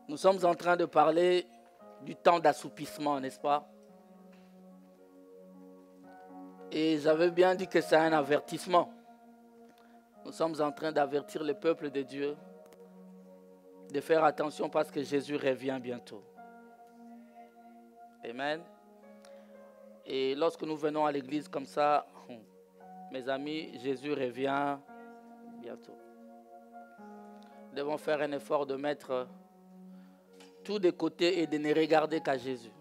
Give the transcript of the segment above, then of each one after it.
Nous sommes en train de parler du temps d'assoupissement, n'est-ce pas? Et j'avais bien dit que c'est un avertissement. Nous sommes en train d'avertir le peuple de Dieu de faire attention parce que Jésus revient bientôt. Amen. Et lorsque nous venons à l'église comme ça, mes amis, Jésus revient bientôt. Nous devons faire un effort de mettre tout de côté et de ne regarder qu'à Jésus.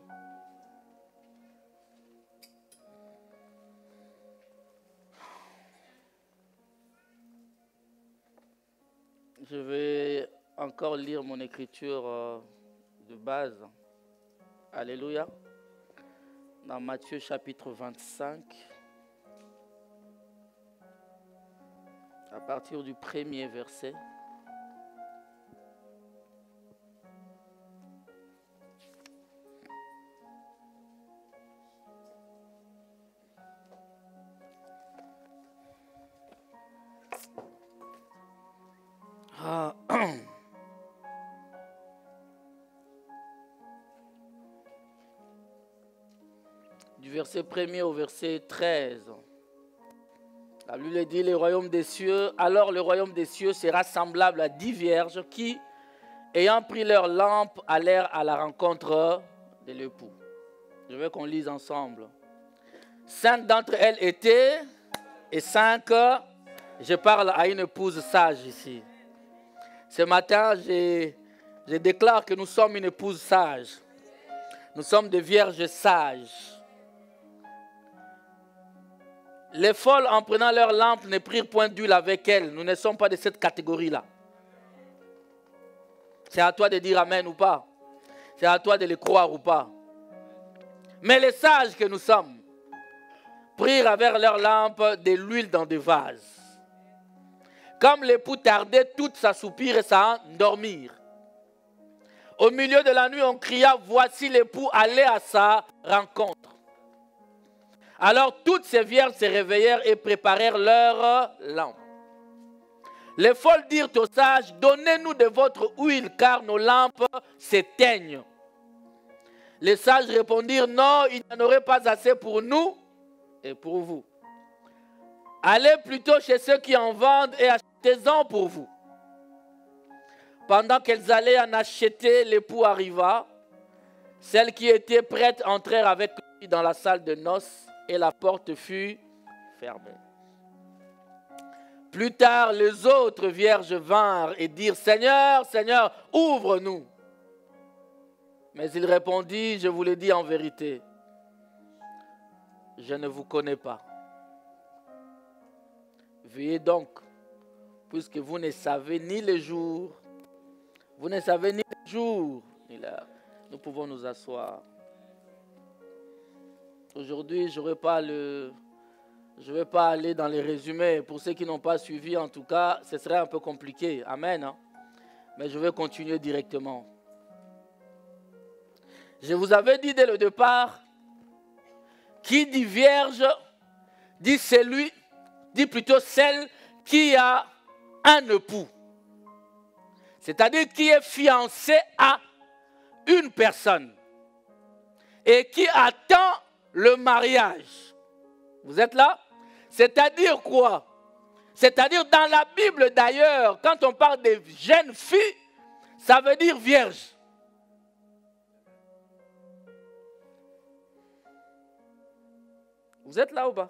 Je vais encore lire mon écriture de base. Alléluia. Dans Matthieu chapitre 25. À partir du premier verset. Du verset 1er au verset 13. La Bible dit, le royaume des cieux, alors le royaume des cieux sera semblable à 10 vierges qui, ayant pris leur lampe, allèrent à la rencontre de l'époux. Je veux qu'on lise ensemble. 5 d'entre elles étaient, et 5, je parle à une épouse sage ici. Ce matin, je déclare que nous sommes une épouse sage. Nous sommes des vierges sages. Les folles, en prenant leur lampe, ne prirent point d'huile avec elles. Nous ne sommes pas de cette catégorie-là. C'est à toi de dire amen ou pas. C'est à toi de le croire ou pas. Mais les sages que nous sommes prirent avec leur lampe de l'huile dans des vases. Comme l'époux tardait, toutes s'assoupirent et s'endormirent. Au milieu de la nuit, on cria, voici l'époux, allez à sa rencontre. Alors toutes ces vierges se réveillèrent et préparèrent leur lampe. Les folles dirent aux sages, donnez-nous de votre huile, car nos lampes s'éteignent. Les sages répondirent, non, il n'y en aurait pas assez pour nous et pour vous. Allez plutôt chez ceux qui en vendent et achetez-en pour vous. Pendant qu'elles allaient en acheter, l'époux arriva. Celles qui étaient prêtes entrèrent avec lui dans la salle de noces et la porte fut fermée. Plus tard, les autres vierges vinrent et dirent, Seigneur, Seigneur, ouvre-nous. Mais il répondit, je vous le dis en vérité, je ne vous connais pas. Veillez donc, puisque vous ne savez ni le jour, vous ne savez ni le jour, ni l'heure. Nous pouvons nous asseoir. Aujourd'hui, je ne vais pas aller dans les résumés. Pour ceux qui n'ont pas suivi, en tout cas, ce serait un peu compliqué. Amen. Hein? Mais je vais continuer directement. Je vous avais dit dès le départ, qui dit vierge, dit plutôt celle qui a un époux. C'est-à-dire qui est fiancé à une personne et qui attend le mariage. Vous êtes là? C'est-à-dire quoi? C'est-à-dire dans la Bible d'ailleurs, quand on parle de jeunes filles, ça veut dire vierge. Vous êtes là ou pas?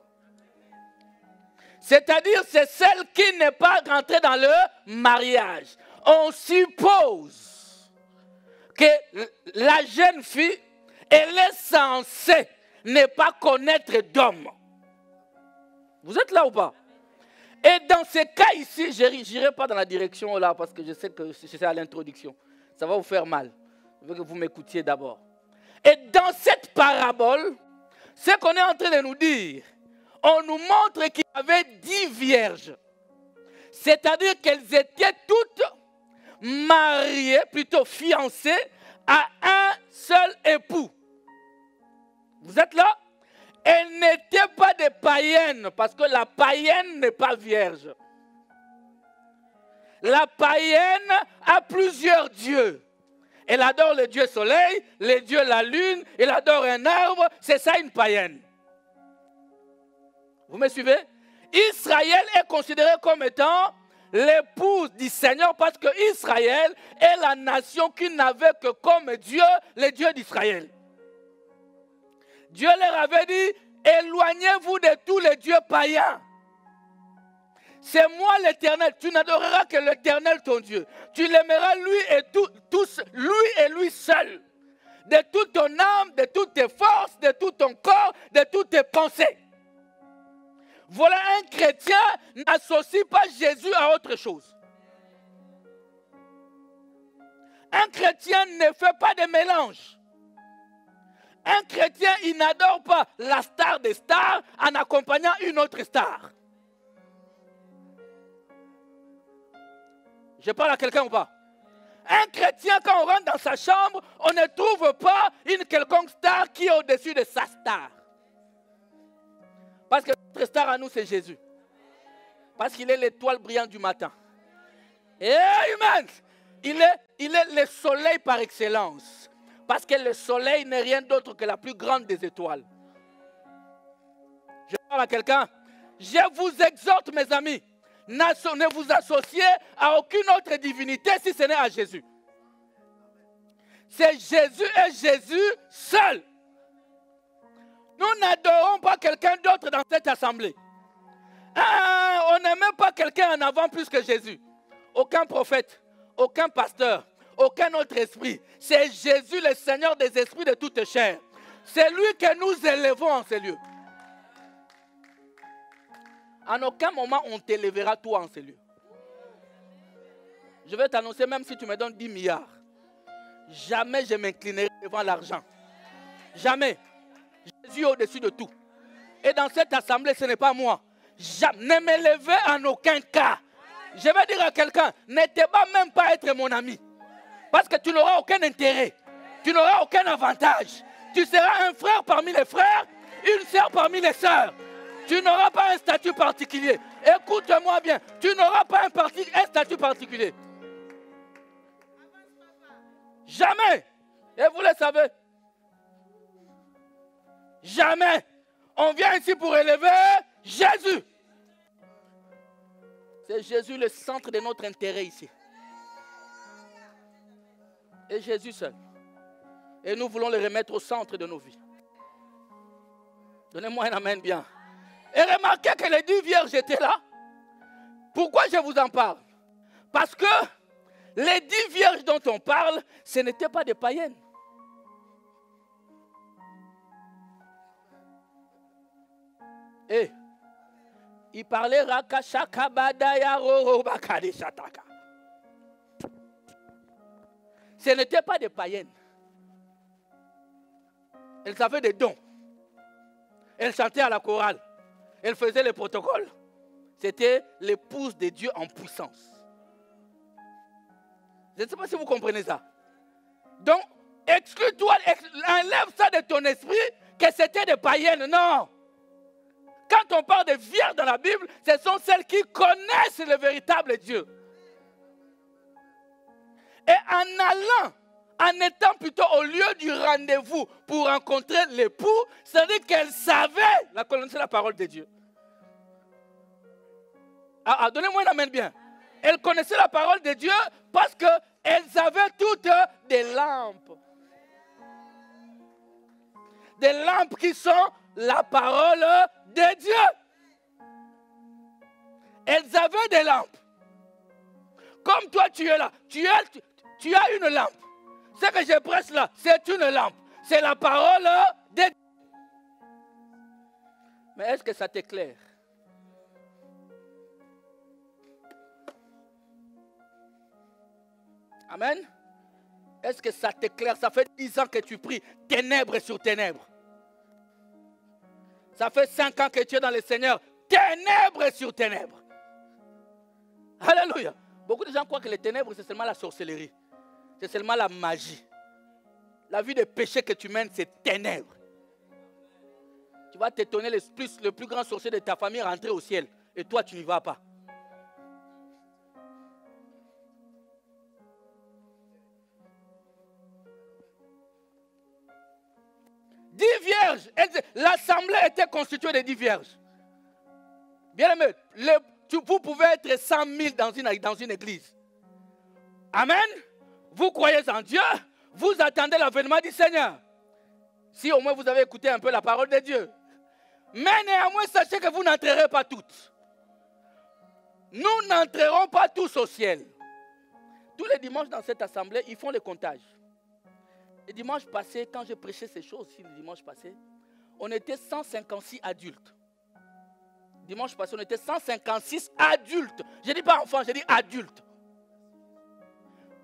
C'est-à-dire c'est celle qui n'est pas rentrée dans le mariage. On suppose que la jeune fille, elle est censée ne pas connaître d'homme. Vous êtes là ou pas? Et dans ce cas ici, je n'irai pas dans la direction là parce que je sais que c'est à l'introduction. Ça va vous faire mal. Je veux que vous m'écoutiez d'abord. Et dans cette parabole, ce qu'on est en train de nous dire, on nous montre qu'il y avait 10 vierges. C'est-à-dire qu'elles étaient toutes mariées, plutôt fiancées, à un seul époux. Vous êtes là? Elles n'étaient pas des païennes, parce que la païenne n'est pas vierge. La païenne a plusieurs dieux. Elle adore le Dieu soleil, le Dieu la lune, elle adore un arbre. C'est ça une païenne. Vous me suivez? Israël est considéré comme étant l'épouse du Seigneur parce que Israël est la nation qui n'avait que comme Dieu, le Dieu d'Israël. Dieu leur avait dit, éloignez-vous de tous les dieux païens. C'est moi l'Éternel. Tu n'adoreras que l'Éternel ton Dieu. Tu l'aimeras lui et lui seul. De toute ton âme, de toutes tes forces, de tout ton corps, de toutes tes pensées. Voilà, un chrétien n'associe pas Jésus à autre chose. Un chrétien ne fait pas de mélange. Un chrétien, il n'adore pas la star des stars en accompagnant une autre star. Je parle à quelqu'un ou pas? Un chrétien, quand on rentre dans sa chambre, on ne trouve pas une quelconque star qui est au-dessus de sa star. Parce que notre star à nous, c'est Jésus. Parce qu'il est l'étoile brillante du matin. Et amen. Il est le soleil par excellence. Parce que le soleil n'est rien d'autre que la plus grande des étoiles. Je parle à quelqu'un. Je vous exhorte, mes amis, ne vous associez à aucune autre divinité si ce n'est à Jésus. C'est Jésus et Jésus seul. Nous n'adorons pas quelqu'un d'autre dans cette assemblée. On n'aime même pas quelqu'un en avant plus que Jésus. Aucun prophète, aucun pasteur, aucun autre esprit. C'est Jésus, le Seigneur des esprits de toute chair. C'est lui que nous élevons en ces lieux. En aucun moment, on t'élèvera toi en ces lieux. Je vais t'annoncer, même si tu me donnes 10 milliards, jamais je m'inclinerai devant l'argent. Jamais. Jésus est au-dessus de tout. Et dans cette assemblée, ce n'est pas moi. Ne m'élevez en aucun cas. Je vais dire à quelqu'un, ne te bats même pas être mon ami. Parce que tu n'auras aucun intérêt. Tu n'auras aucun avantage. Tu seras un frère parmi les frères, une sœur parmi les sœurs. Tu n'auras pas un statut particulier. Écoute-moi bien. Tu n'auras pas un statut particulier. Jamais. Et vous le savez. Jamais. On vient ici pour élever Jésus. C'est Jésus le centre de notre intérêt ici. Et Jésus seul. Et nous voulons le remettre au centre de nos vies. Donnez-moi un amen bien. Et remarquez que les 10 vierges étaient là. Pourquoi je vous en parle? Parce que les 10 vierges dont on parle, ce n'étaient pas des païennes. Et il parlait Rakashakabadaya Rorobakade Shataka. Ce n'étaient pas des païennes. Elles avaient des dons. Elles chantaient à la chorale. Elles faisaient les protocoles. C'était l'épouse de Dieu en puissance. Je ne sais pas si vous comprenez ça. Donc, exclue-toi, enlève ça de ton esprit que c'était des païennes. Non. Quand on parle de vierges dans la Bible, ce sont celles qui connaissent le véritable Dieu. Et en allant, en étant plutôt au lieu du rendez-vous pour rencontrer l'époux, c'est-à-dire qu'elles savaient connaître la parole de Dieu. Donnez-moi un amen bien. Elles connaissaient la parole de Dieu parce qu'elles avaient toutes des lampes. Des lampes qui sont la parole de Dieu. Elles avaient des lampes. Comme toi tu es là, tu as une lampe. Ce que je presse là, c'est une lampe. C'est la parole de Dieu. Mais est-ce que ça t'éclaire? Amen. Est-ce que ça t'éclaire? Ça fait 10 ans que tu pries ténèbres sur ténèbres. Ça fait 5 ans que tu es dans le Seigneur. Ténèbres sur ténèbres. Alléluia. Beaucoup de gens croient que les ténèbres, c'est seulement la sorcellerie. C'est seulement la magie. La vie de péché que tu mènes, c'est ténèbres. Tu vas t'étonner, le plus grand sorcier de ta famille rentrer au ciel. Et toi, tu n'y vas pas. l'assemblée était constituée de 10 vierges. Bien aimé, vous pouvez être 100 000 dans une église. Amen. Vous croyez en Dieu, vous attendez l'avènement du Seigneur. Si au moins vous avez écouté un peu la parole de Dieu. Mais néanmoins, sachez que vous n'entrerez pas toutes. Nous n'entrerons pas tous au ciel. Tous les dimanches dans cette assemblée, ils font le comptage. Le dimanche passé, quand j'ai prêché ces choses, le dimanche passé, on était 156 adultes. Dimanche passé, on était 156 adultes. Je ne dis pas enfants, je dis adultes.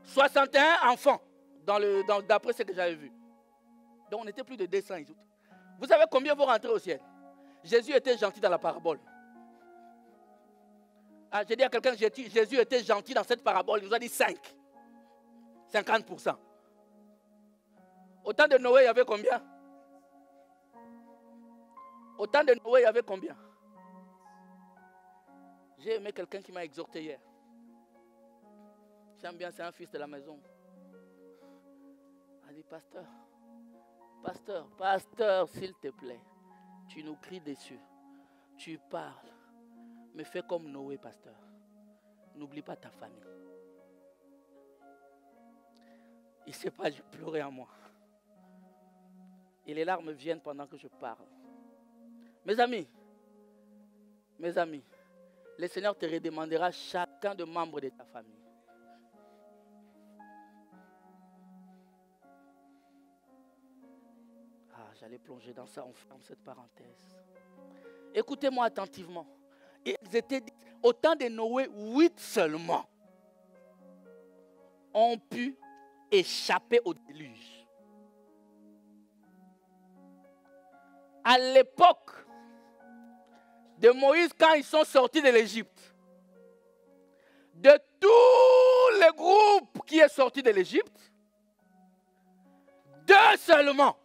61 enfants, d'après ce que j'avais vu. Donc on était plus de 200. Vous savez combien vont rentrer au ciel? Jésus était gentil dans la parabole. Ah, j'ai dit à quelqu'un, Jésus était gentil dans cette parabole. Il nous a dit 5. 50%. Au temps de Noé, il y avait combien? Au temps de Noé, il y avait combien? J'ai aimé quelqu'un qui m'a exhorté hier. J'aime bien, c'est un fils de la maison. Il a dit, pasteur, s'il te plaît, tu nous cries dessus. Tu parles. Mais fais comme Noé, pasteur. N'oublie pas ta famille. Il ne sait pas, j'ai pleuré en moi. Et les larmes viennent pendant que je parle. Mes amis, le Seigneur te redemandera chacun de membres de ta famille. J'allais plonger dans ça, on ferme cette parenthèse. Écoutez-moi attentivement. Ils étaient, au temps de Noé, 8 seulement ont pu échapper au déluge. À l'époque de Moïse, quand ils sont sortis de l'Égypte, de tous les groupes qui est sorti de l'Égypte, 2 seulement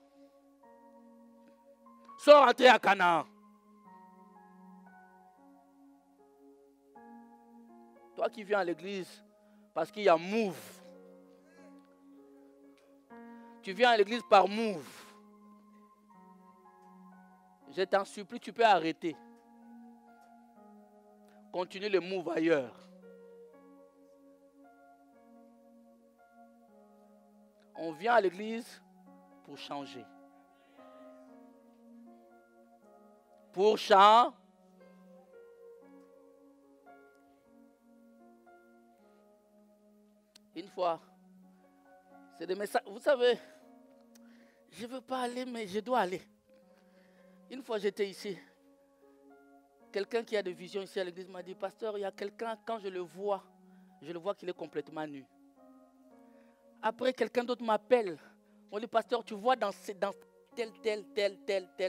sont rentrés à Canaan. Toi qui viens à l'église parce qu'il y a move. Tu viens à l'église par move. Je t'en supplie, tu peux arrêter. Continue le move ailleurs. On vient à l'église pour changer. Pour changer. Une fois, c'est des messages. Vous savez, je ne veux pas aller, mais je dois aller. Une fois, j'étais ici. Quelqu'un qui a des visions ici à l'église m'a dit, pasteur, il y a quelqu'un, quand je le vois qu'il est complètement nu. Après, quelqu'un d'autre m'appelle. On dit, pasteur, tu vois dans tel,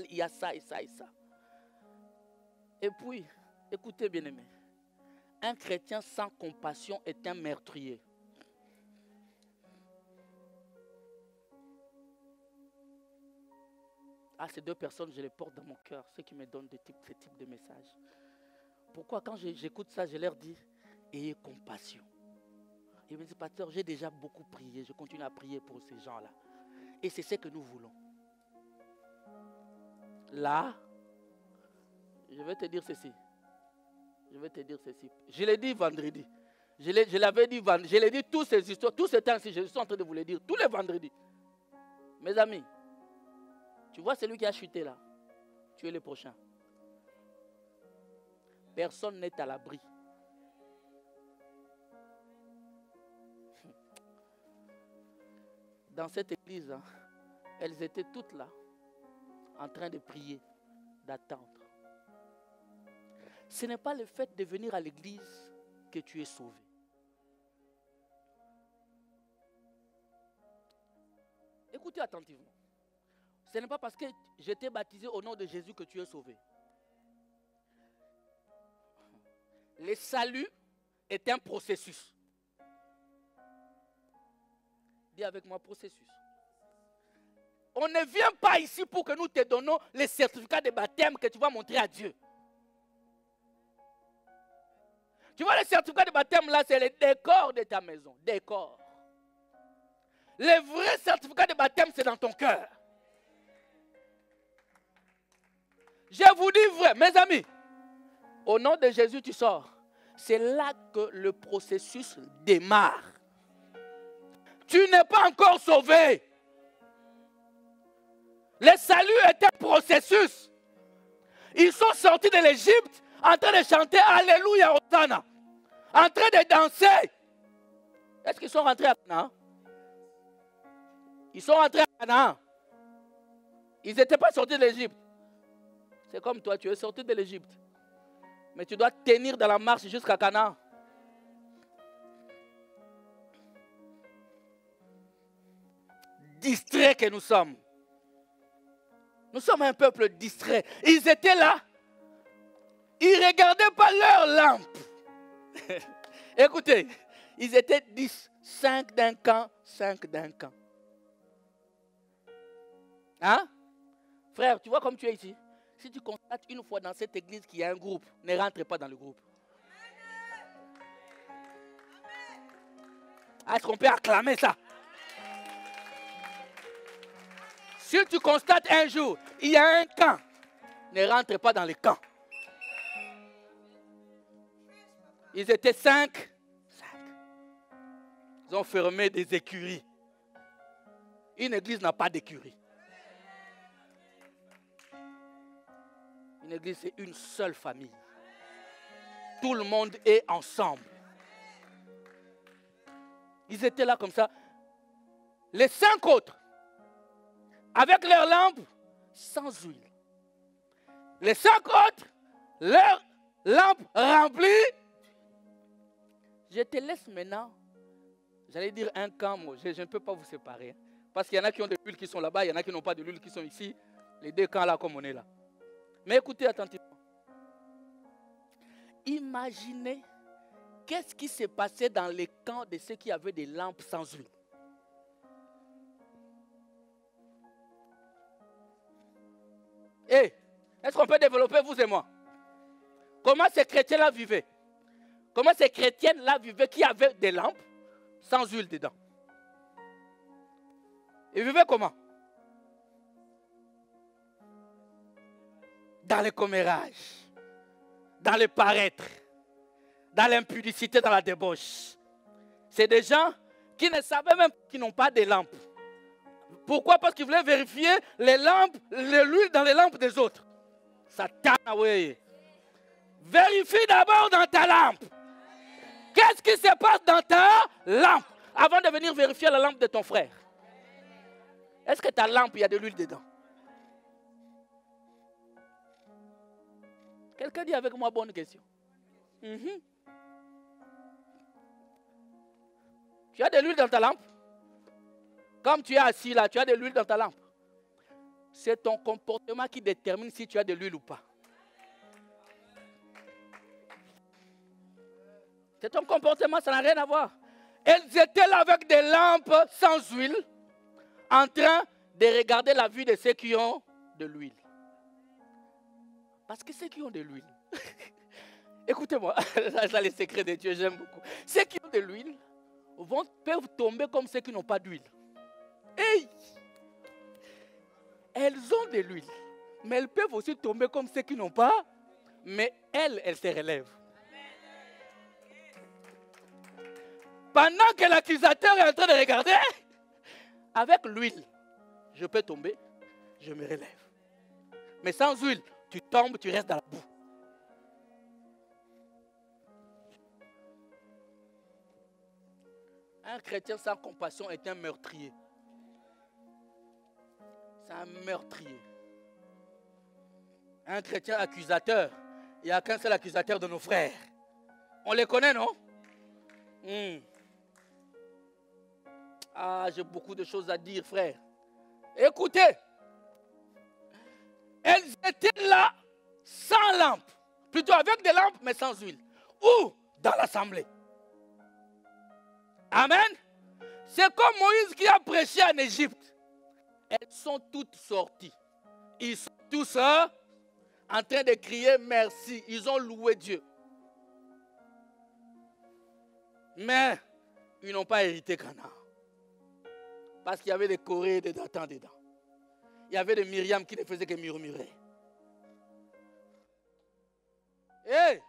il y a ça et ça et ça. Et puis, écoutez bien aimé, un chrétien sans compassion est un meurtrier. Ah, ces 2 personnes, je les porte dans mon cœur, ceux qui me donnent ce type de messages. Pourquoi quand j'écoute ça, je leur dis, ayez compassion. Ils me disent, pasteur, j'ai déjà beaucoup prié, je continue à prier pour ces gens-là. Et c'est ce que nous voulons. Là, je vais te dire ceci. Je l'ai dit vendredi. Je l'avais dit vendredi. Je l'ai dit tous ces histoires, tous ces temps-ci, je suis en train de vous les dire, tous les vendredis. Mes amis, tu vois celui qui a chuté là, tu es le prochain. Personne n'est à l'abri. Dans cette église, hein, elles étaient toutes là, en train de prier, d'attendre. Ce n'est pas le fait de venir à l'église que tu es sauvé. Écoutez attentivement. Ce n'est pas parce que j'étais baptisé au nom de Jésus que tu es sauvé. Le salut est un processus. Dis avec moi, processus. On ne vient pas ici pour que nous te donnons les certificats de baptême que tu vas montrer à Dieu. Tu vois, le certificat de baptême là, c'est le décor de ta maison. Décor. Le vrai certificat de baptême, c'est dans ton cœur. Je vous dis vrai, mes amis, au nom de Jésus, tu sors. C'est là que le processus démarre. Tu n'es pas encore sauvé. Le salut est un processus. Ils sont sortis de l'Égypte en train de chanter Alléluia, Hosanna. En train de danser. Est-ce qu'ils sont rentrés à Canaan? Ils sont rentrés à Canaan. Ils n'étaient pas sortis de l'Égypte. C'est comme toi, tu es sorti de l'Égypte. Mais tu dois tenir dans la marche jusqu'à Canaan. Distraits que nous sommes. Nous sommes un peuple distrait. Ils étaient là. Ils ne regardaient pas leur lampe. Écoutez, ils étaient 10, 5 d'un camp, 5 d'un camp. Hein? Frère, tu vois comme tu es ici. Si tu constates une fois dans cette église qu'il y a un groupe, ne rentre pas dans le groupe. Est-ce qu'on peut acclamer ça? Si tu constates un jour, il y a un camp, ne rentre pas dans le camp. Ils étaient 5. Ils ont fermé des écuries. Une église n'a pas d'écurie. Une église, c'est une seule famille. Tout le monde est ensemble. Ils étaient là comme ça. Les 5 autres, avec leurs lampes, sans huile. Les 5 autres, leurs lampes remplies. Je te laisse maintenant. J'allais dire un camp, moi. Je ne peux pas vous séparer. Hein, parce qu'il y en a qui ont de l'huile qui sont là-bas, il y en a qui n'ont pas de l'huile qui sont ici. Les 2 camps là comme on est là. Mais écoutez attentivement. Imaginez qu'est-ce qui s'est passé dans les camps de ceux qui avaient des lampes sans huile. Est-ce qu'on peut développer, vous et moi? Comment ces chrétiens-là vivaient? Comment ces chrétiennes-là vivaient qui avaient des lampes sans huile dedans? Ils vivaient comment? Dans le commérage, dans le paraître, dans l'impudicité, dans la débauche. C'est des gens qui ne savaient même qu'ils n'ont pas de lampes. Pourquoi? Parce qu'ils voulaient vérifier les lampes, l'huile dans les lampes des autres. Satan, oui. Vérifie d'abord dans ta lampe. Qu'est-ce qui se passe dans ta lampe avant de venir vérifier la lampe de ton frère? Est-ce que ta lampe, il y a de l'huile dedans? Quelqu'un dit avec moi, bonne question. Tu as de l'huile dans ta lampe? Comme tu es assis là, tu as de l'huile dans ta lampe. C'est ton comportement qui détermine si tu as de l'huile ou pas. C'est ton comportement, ça n'a rien à voir. Elles étaient là avec des lampes sans huile, en train de regarder la vue de ceux qui ont de l'huile. Parce que ceux qui ont de l'huile, écoutez-moi, ça les secrets de Dieu, j'aime beaucoup. Ceux qui ont de l'huile peuvent tomber comme ceux qui n'ont pas d'huile. Hey! Elles ont de l'huile, mais elles peuvent aussi tomber comme ceux qui n'ont pas, mais elles se relèvent. Pendant que l'accusateur est en train de regarder, avec l'huile, je peux tomber, je me relève. Mais sans huile, tu tombes, tu restes dans la boue. Un chrétien sans compassion est un meurtrier. C'est un meurtrier. Un chrétien accusateur, il n'y a qu'un seul accusateur de nos frères. On les connaît, non? Ah, j'ai beaucoup de choses à dire, frère. Écoutez, elles étaient là sans lampe, plutôt avec des lampes, mais sans huile. Où? Dans l'assemblée. Amen. C'est comme Moïse qui a prêché en Égypte. Elles sont toutes sorties. Ils sont tous en train de crier merci. Ils ont loué Dieu. Mais ils n'ont pas hérité Canaan. Parce qu'il y avait des Corées et des Datans dedans. Il y avait des Myriam qui ne faisaient que murmurer. Hey,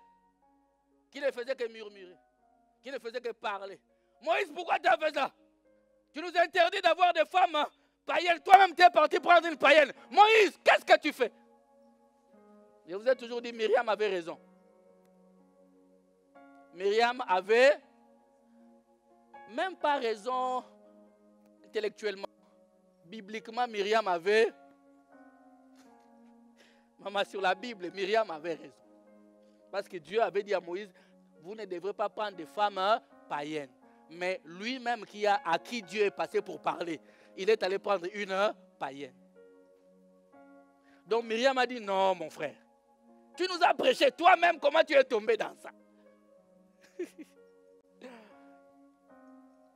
qui ne faisait que murmurer, qui ne faisait que parler. Moïse, pourquoi tu as fait ça? Tu nous interdis d'avoir des femmes païennes. Toi-même, tu es parti prendre une païenne. Moïse, qu'est-ce que tu fais? Je vous ai toujours dit, Myriam avait raison. Myriam avait même pas raison intellectuellement. Bibliquement, Myriam avait... Maman, sur la Bible, Myriam avait raison. Parce que Dieu avait dit à Moïse, vous ne devrez pas prendre des femmes païennes. Mais lui-même à qui Dieu est passé pour parler, il est allé prendre une païenne. Donc Myriam a dit, non mon frère, tu nous as prêché toi-même, comment tu es tombé dans ça?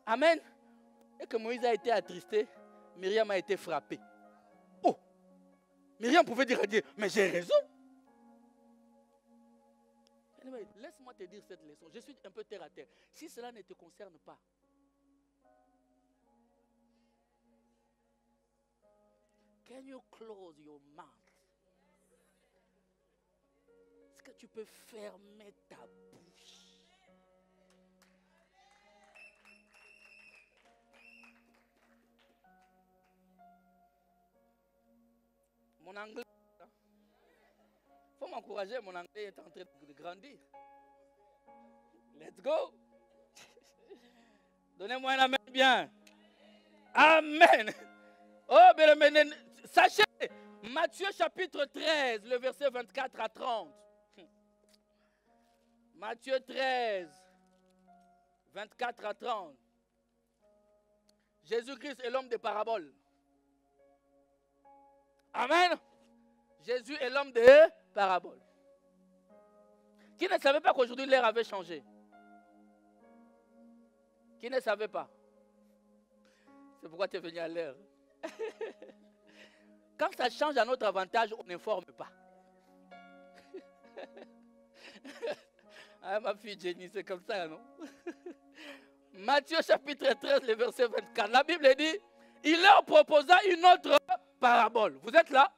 Amen. Et que Moïse a été attristé, Myriam a été frappée. Oh, Myriam pouvait dire à Dieu, mais j'ai raison. Anyway, laisse-moi te dire cette leçon. Je suis un peu terre à terre. Si cela ne te concerne pas, can you close your mouth? Est-ce que tu peux fermer ta bouche? Mon anglais, il faut m'encourager, mon anglais est en train de grandir. Let's go. Donnez-moi un amen bien. Amen. Oh, bien, sachez, Matthieu chapitre 13, le verset 24 à 30. Matthieu 13, 24 à 30. Jésus-Christ est l'homme des paraboles. Amen. Jésus est l'homme des paraboles. Qui ne savait pas qu'aujourd'hui l'ère avait changé? Qui ne savait pas? C'est pourquoi tu es venu à l'heure. Quand ça change à notre avantage, on n'informe pas. Ah, ma fille Jenny, c'est comme ça, non? Matthieu chapitre 13, le verset 24. La Bible dit, il leur proposa une autre parabole. Vous êtes là?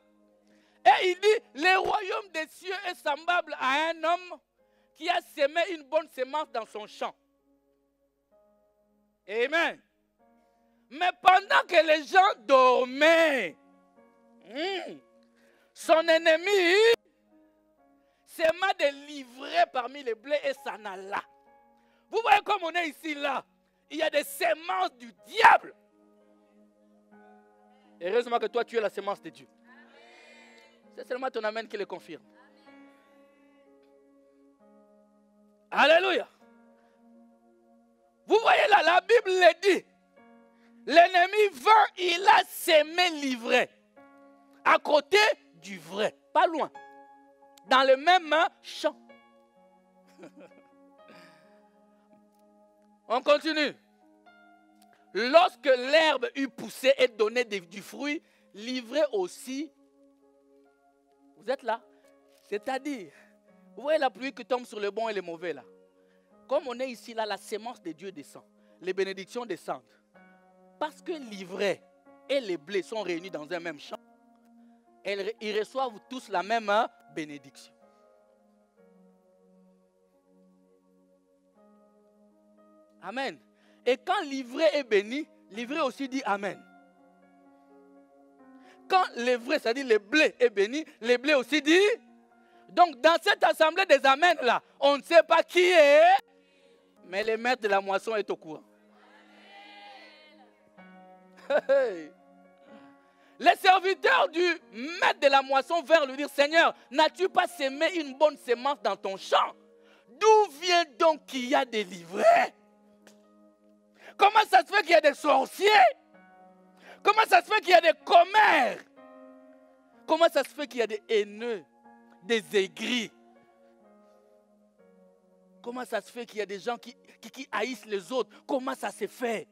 Et il dit, le royaume des cieux est semblable à un homme qui a semé une bonne semence dans son champ. Amen. Mais pendant que les gens dormaient, son ennemi sema des livrets parmi les blés et s'en alla. Vous voyez comme on est ici là, il y a des semences du diable. Heureusement que toi tu es la semence de Dieu. C'est seulement ton amen qui le confirme. Alléluia. Vous voyez là, la Bible le dit. L'ennemi vint, il a semé l'ivraie. À côté du vrai, pas loin. Dans le même champ. On continue. Lorsque l'herbe eut poussé et donné du fruit, l'ivraie aussi. Vous êtes là? C'est-à-dire, vous voyez la pluie qui tombe sur le bon et le mauvais là. Comme on est ici là, la sémence de Dieu descend. Les bénédictions descendent. Parce que l'ivraie et les blés sont réunis dans un même champ, ils reçoivent tous la même bénédiction. Amen. Et quand l'ivraie est béni, l'ivraie aussi dit Amen. Quand l'ivraie, c'est-à-dire le blé est béni, le blé aussi dit. Donc dans cette assemblée des Amen là, on ne sait pas qui est, mais le maître de la moisson est au courant. Les serviteurs du maître de la moisson vinrent lui dire, Seigneur, n'as-tu pas semé une bonne semence dans ton champ? D'où vient donc qu'il y a des livrets? Comment ça se fait qu'il y a des sorciers? Comment ça se fait qu'il y a des commères? Comment ça se fait qu'il y a des haineux, des aigris? Comment ça se fait qu'il y a des gens qui haïssent les autres? Comment ça se fait?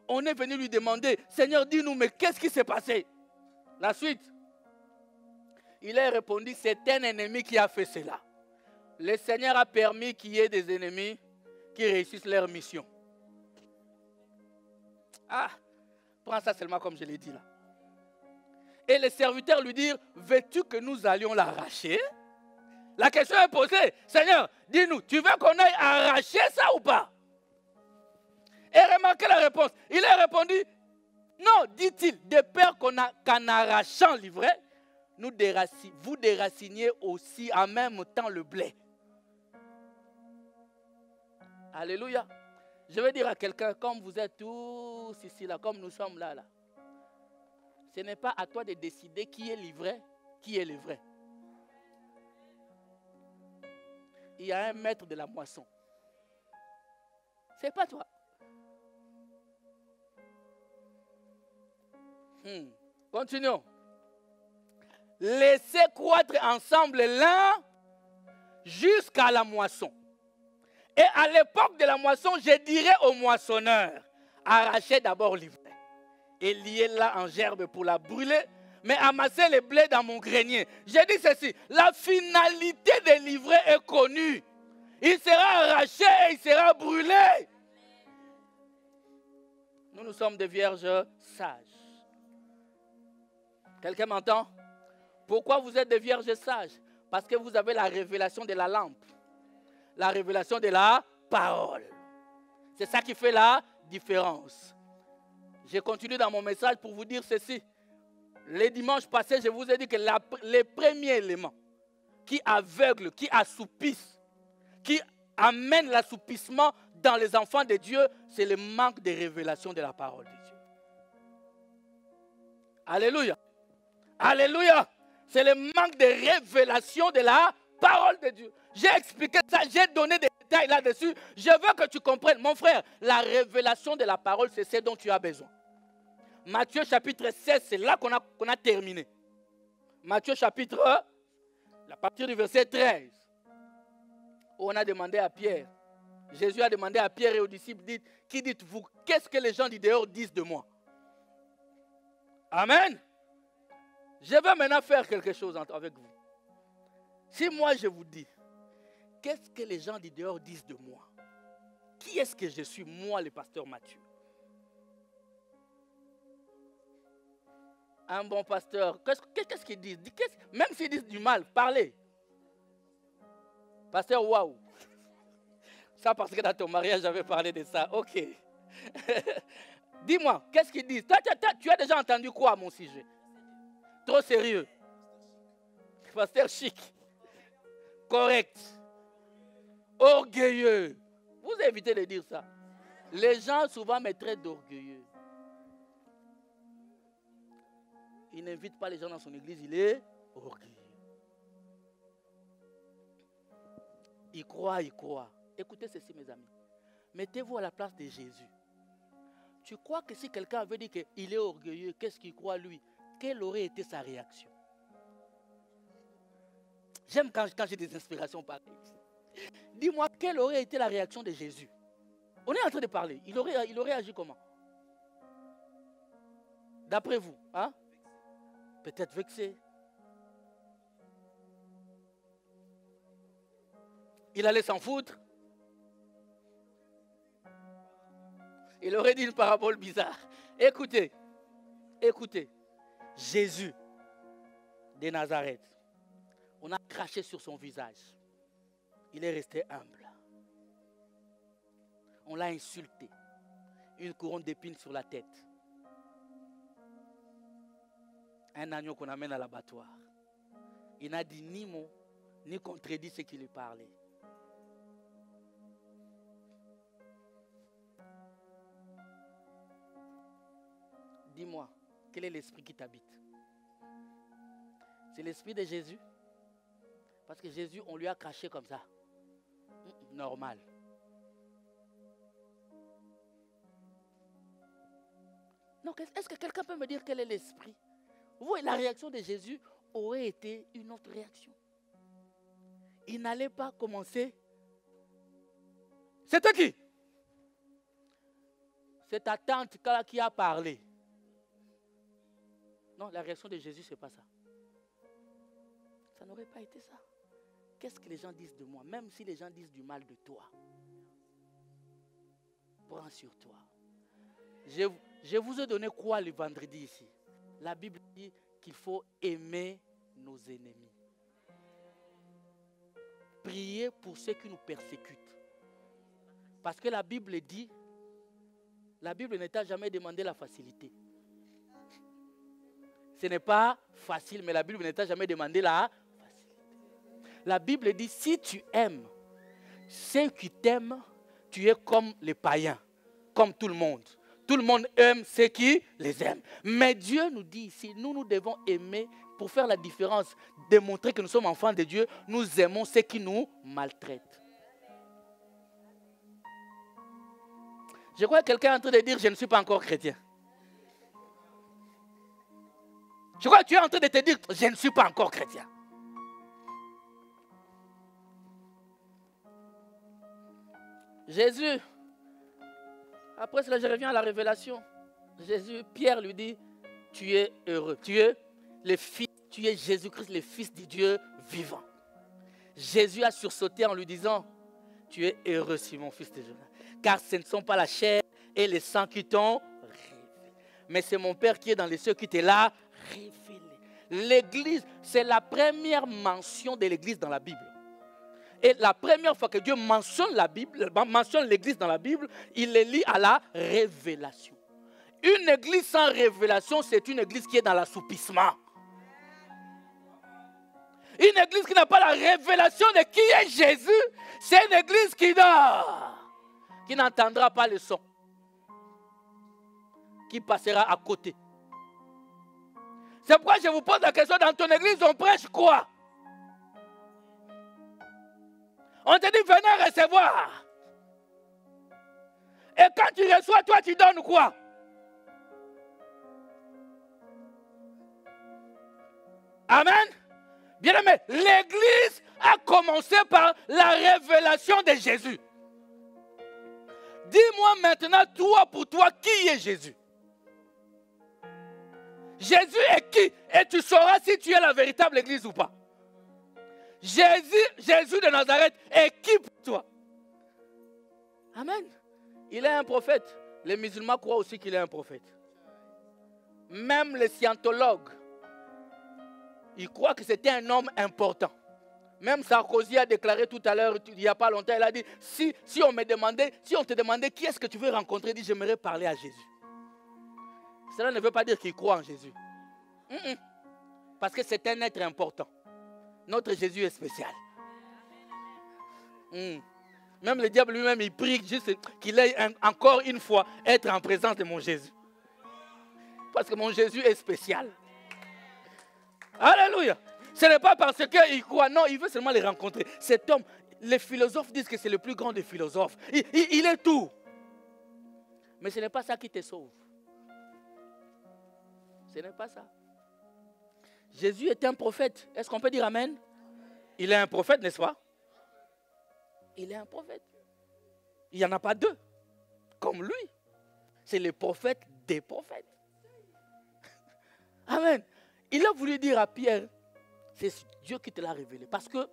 On est venu lui demander, Seigneur, dis-nous, mais qu'est-ce qui s'est passé? La suite. Il a répondu, c'est un ennemi qui a fait cela. Le Seigneur a permis qu'il y ait des ennemis qui réussissent leur mission. Ah, prends ça seulement comme je l'ai dit là. Et les serviteurs lui dirent, veux-tu que nous allions l'arracher? La question est posée. Seigneur, dis-nous, tu veux qu'on aille arracher ça ou pas? Et remarquez la réponse. Il a répondu, non, dit-il, de peur qu'en arrachant l'ivraie, vous déraciniez aussi en même temps le blé. Alléluia. Je vais dire à quelqu'un, comme vous êtes tous ici, là, comme nous sommes là, ce n'est pas à toi de décider qui est l'ivraie, qui est le vrai. Il y a un maître de la moisson. Ce n'est pas toi. Continuons. Laissez croître ensemble l'un jusqu'à la moisson. Et à l'époque de la moisson, je dirais au moissonneur, arrachez d'abord l'ivraie et liez-la en gerbe pour la brûler, mais amassez le blé dans mon grenier. J'ai dit ceci, la finalité de l'ivraie est connue. Il sera arraché et il sera brûlé. Nous sommes des vierges sages. Quelqu'un m'entend? Pourquoi vous êtes des vierges sages? Parce que vous avez la révélation de la lampe. La révélation de la parole. C'est ça qui fait la différence. Je continue dans mon message pour vous dire ceci. Les dimanches passés, je vous ai dit que les premiers éléments qui aveuglent, qui assoupissent, qui amènent l'assoupissement dans les enfants de Dieu, c'est le manque de révélation de la parole de Dieu. Alléluia. Alléluia. C'est le manque de révélation de la parole de Dieu. J'ai expliqué ça, j'ai donné des détails là-dessus. Je veux que tu comprennes, mon frère, la révélation de la parole, c'est ce dont tu as besoin. Matthieu chapitre 16, c'est là qu'on a terminé. Matthieu chapitre 1, à partir du verset 13, où on a demandé à Pierre, Jésus a demandé à Pierre et aux disciples, qui dites-vous, qu'est-ce que les gens du dehors disent de moi? Amen. Je vais maintenant faire quelque chose avec vous. Si moi je vous dis, qu'est-ce que les gens du dehors disent de moi? Qui est-ce que je suis, moi, le pasteur Mathieu? Un bon pasteur, qu'est-ce qu'ils disent? Même s'ils disent du mal, parlez. Pasteur, waouh. Ça parce que dans ton mariage, j'avais parlé de ça. Ok. Dis-moi, qu'est-ce qu'ils disent? Tu as déjà entendu quoi à mon sujet? Trop sérieux. Pasteur chic. Correct. Orgueilleux. Vous évitez de dire ça. Les gens souvent me traitent d'orgueilleux. Il n'invite pas les gens dans son église, il est orgueilleux. Il croit, il croit. Écoutez ceci, mes amis. Mettez-vous à la place de Jésus. Tu crois que si quelqu'un avait dit qu'il est orgueilleux, qu'est-ce qu'il croit lui? Quelle aurait été sa réaction? J'aime quand j'ai des inspirations pareilles. Dis-moi, quelle aurait été la réaction de Jésus? On est en train de parler. Il aurait agi comment? D'après vous, hein? Peut-être vexé. Il allait s'en foutre. Il aurait dit une parabole bizarre. Écoutez, Jésus de Nazareth, on a craché sur son visage. Il est resté humble. On l'a insulté. Une couronne d'épines sur la tête. Un agneau qu'on amène à l'abattoir. Il n'a dit ni mot, ni contredit ce qui lui parlait. Dis-moi, quel est l'esprit qui t'habite? C'est l'esprit de Jésus? Parce que Jésus, on lui a craché comme ça. Normal. Donc, est-ce que quelqu'un peut me dire quel est l'esprit? Vous voyez, la réaction de Jésus aurait été une autre réaction. Il n'allait pas commencer. C'était qui? C'est ta tante qui a parlé. Non, la réaction de Jésus, ce n'est pas ça. Ça n'aurait pas été ça. Qu'est-ce que les gens disent de moi? Même si les gens disent du mal de toi. Prends sur toi. Je vous ai donné quoi le vendredi ici? La Bible dit qu'il faut aimer nos ennemis. prier pour ceux qui nous persécutent. Parce que la Bible dit, la Bible ne t'a jamais demandé la facilité. Ce n'est pas facile, mais la Bible ne t'a jamais demandé la facilité. La Bible dit, si tu aimes ceux qui t'aiment, tu es comme les païens, comme tout le monde. Tout le monde aime ceux qui les aiment. Mais Dieu nous dit ici, nous devons aimer pour faire la différence, démontrer que nous sommes enfants de Dieu, nous aimons ceux qui nous maltraitent. Je crois que quelqu'un est en train de dire, je ne suis pas encore chrétien. Je crois que tu es en train de te dire, je ne suis pas encore chrétien. Jésus, après cela je reviens à la révélation. Pierre lui dit, tu es heureux, tu es le fils, tu es Jésus-Christ, le fils du Dieu vivant. Jésus a sursauté en lui disant, tu es heureux Simon, fils de Jonas, car ce ne sont pas la chair et le sang qui t'ont révélé, mais c'est mon Père qui est dans les cieux qui te l'a révélé. L'église, c'est la première mention de l'église dans la Bible. Et la première fois que Dieu mentionne la Bible, mentionne l'église dans la Bible, il est lié à la révélation. Une église sans révélation, c'est une église qui est dans l'assoupissement. Une église qui n'a pas la révélation de qui est Jésus, c'est une église qui dort, qui n'entendra pas le son, qui passera à côté. C'est pourquoi je vous pose la question, dans ton église, on prêche quoi? On te dit, venez recevoir. Et quand tu reçois, toi, tu donnes quoi? Amen. Bien aimé, l'église a commencé par la révélation de Jésus. Dis-moi maintenant, toi, pour toi, qui est Jésus? Jésus est qui? Et tu sauras si tu es la véritable église ou pas. Jésus de Nazareth est qui pour toi? Amen. Il est un prophète. Les musulmans croient aussi qu'il est un prophète. Même les scientologues, ils croient que c'était un homme important. Même Sarkozy a déclaré tout à l'heure, il n'y a pas longtemps, il a dit, si on te demandait qui est-ce que tu veux rencontrer, il dit, j'aimerais parler à Jésus. Cela ne veut pas dire qu'il croit en Jésus. Parce que c'est un être important. Notre Jésus est spécial. Même le diable lui-même, il prie juste qu'il ait encore une fois être en présence de mon Jésus. Parce que mon Jésus est spécial. Alléluia. Ce n'est pas parce qu'il croit, non, il veut seulement les rencontrer. Cet homme, les philosophes disent que c'est le plus grand des philosophes. Il est tout. Mais ce n'est pas ça qui te sauve. Ce n'est pas ça. Jésus est un prophète. Est-ce qu'on peut dire amen? Il est un prophète, n'est-ce pas? Il est un prophète. Il n'y en a pas deux. Comme lui. C'est le prophète des prophètes. Amen. Il a voulu dire à Pierre, c'est Dieu qui te l'a révélé. Parce que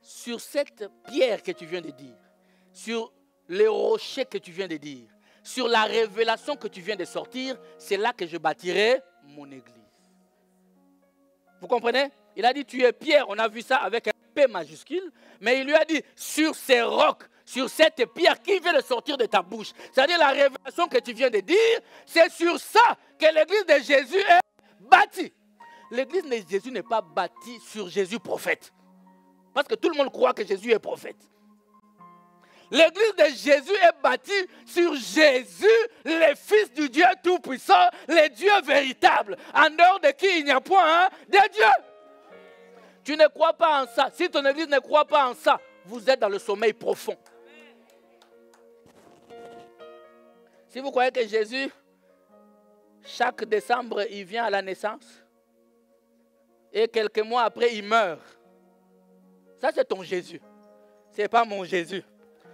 sur cette pierre que tu viens de dire, sur les rochers que tu viens de dire, sur la révélation que tu viens de sortir, c'est là que je bâtirai mon église. Vous comprenez? Il a dit, tu es Pierre. On a vu ça avec un P majuscule. Mais il lui a dit, sur ces rocs, sur cette pierre qui vient de sortir de ta bouche. C'est-à-dire la révélation que tu viens de dire, c'est sur ça que l'église de Jésus est bâtie. L'église de Jésus n'est pas bâtie sur Jésus prophète. Parce que tout le monde croit que Jésus est prophète. L'église de Jésus est bâtie sur Jésus, le Fils du Dieu Tout-Puissant, le Dieu véritable, en dehors de qui il n'y a point de Dieu. Tu ne crois pas en ça. Si ton église ne croit pas en ça, vous êtes dans le sommeil profond. Si vous croyez que Jésus, chaque décembre, il vient à la naissance, et quelques mois après, il meurt, ça c'est ton Jésus. Ce n'est pas mon Jésus.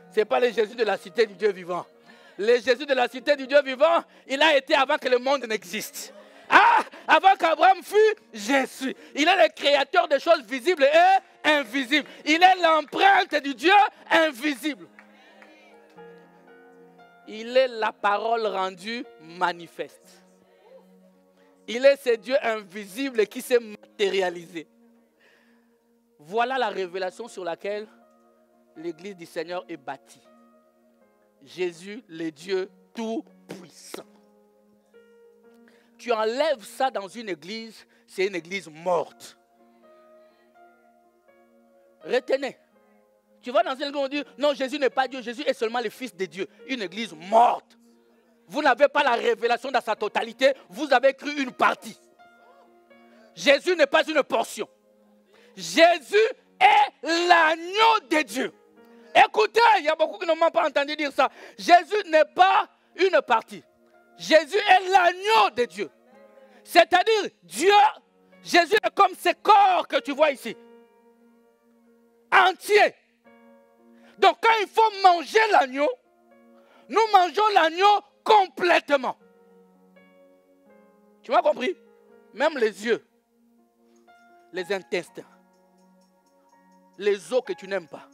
Ce n'est pas le Jésus de la cité du Dieu vivant. Le Jésus de la cité du Dieu vivant, il a été avant que le monde n'existe. Avant qu'Abraham fût, je suis. Il est le créateur des choses visibles et invisibles. Il est l'empreinte du Dieu invisible. Il est la parole rendue manifeste. Il est ce Dieu invisible qui s'est matérialisé. Voilà la révélation sur laquelle l'Église du Seigneur est bâtie. Jésus, le Dieu tout-puissant. Tu enlèves ça dans une église, c'est une église morte. Retenez. Tu vas dans une église où on dit, non, Jésus n'est pas Dieu, Jésus est seulement le Fils de Dieu. Une église morte. Vous n'avez pas la révélation dans sa totalité, vous avez cru une partie. Jésus n'est pas une portion. Jésus est l'agneau de Dieu. Écoutez, il y a beaucoup qui ne m'ont pas entendu dire ça. Jésus n'est pas une partie. Jésus est l'agneau de Dieu. C'est-à-dire, Dieu, Jésus est comme ce corps que tu vois ici. Entier. Donc quand il faut manger l'agneau, nous mangeons l'agneau complètement. Tu m'as compris? Même les yeux, les intestins, les os que tu n'aimes pas.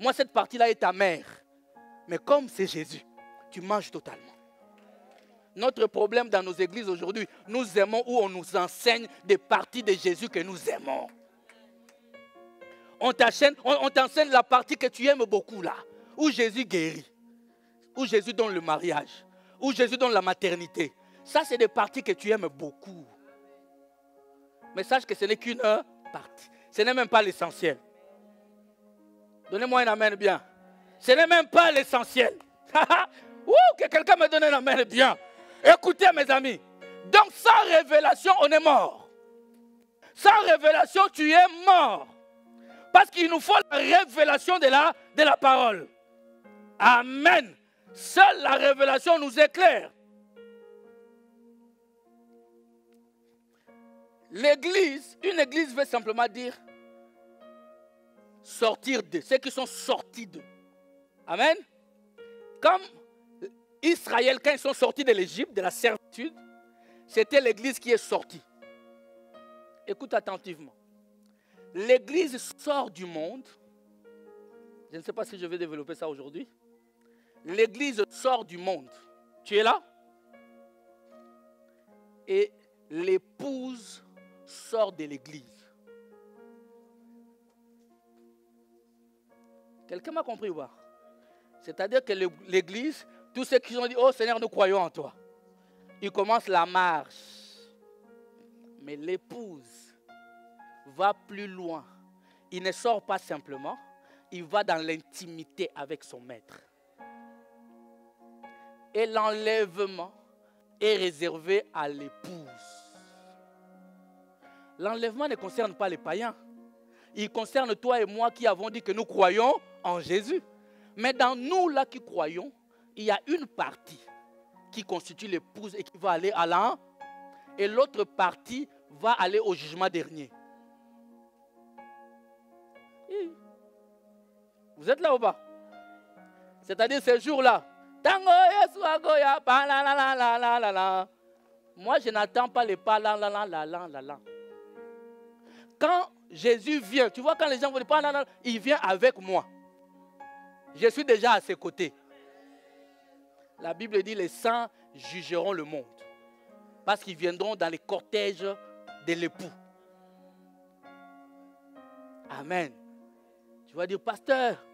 Moi, cette partie-là est ta mère. Mais comme c'est Jésus, tu manges totalement. Notre problème dans nos églises aujourd'hui, nous aimons où on nous enseigne des parties de Jésus que nous aimons. On t'enseigne la partie que tu aimes beaucoup là, où Jésus guérit, où Jésus donne le mariage, où Jésus donne la maternité. Ça, c'est des parties que tu aimes beaucoup. Mais sache que ce n'est qu'une partie. Ce n'est même pas l'essentiel. Donnez-moi un amen bien. Ce n'est même pas l'essentiel. Que quelqu'un me donne un amen bien. Écoutez mes amis. Donc sans révélation, on est mort. Sans révélation, tu es mort. Parce qu'il nous faut la révélation de la parole. Amen. Seule la révélation nous éclaire. L'église, une église veut simplement dire sortir de, ceux qui sont sortis de. Amen. Comme Israël, quand ils sont sortis de l'Égypte, de la servitude, c'était l'église qui est sortie. Écoute attentivement. L'église sort du monde. Je ne sais pas si je vais développer ça aujourd'hui. L'église sort du monde. Tu es là? Et l'épouse sort de l'église. Quelqu'un m'a compris ou pas? C'est-à-dire que l'église, tous ceux qui ont dit, oh Seigneur, nous croyons en toi. Ils commencent la marche. Mais l'épouse va plus loin. Il ne sort pas simplement, il va dans l'intimité avec son maître. Et l'enlèvement est réservé à l'épouse. L'enlèvement ne concerne pas les païens. Il concerne toi et moi qui avons dit que nous croyons en Jésus. Mais dans nous là qui croyons, il y a une partie qui constitue l'épouse et qui va aller à l'an. Et l'autre partie va aller au jugement dernier. Vous êtes là ou pas? C'est-à-dire ces jours-là. Moi, je n'attends pas les pas la. Quand Jésus vient, tu vois, quand les gens vont dire pas la, il vient avec moi. Je suis déjà à ses côtés. La Bible dit les saints jugeront le monde. Parce qu'ils viendront dans les cortèges de l'époux. Amen. Tu vas dire, pasteur.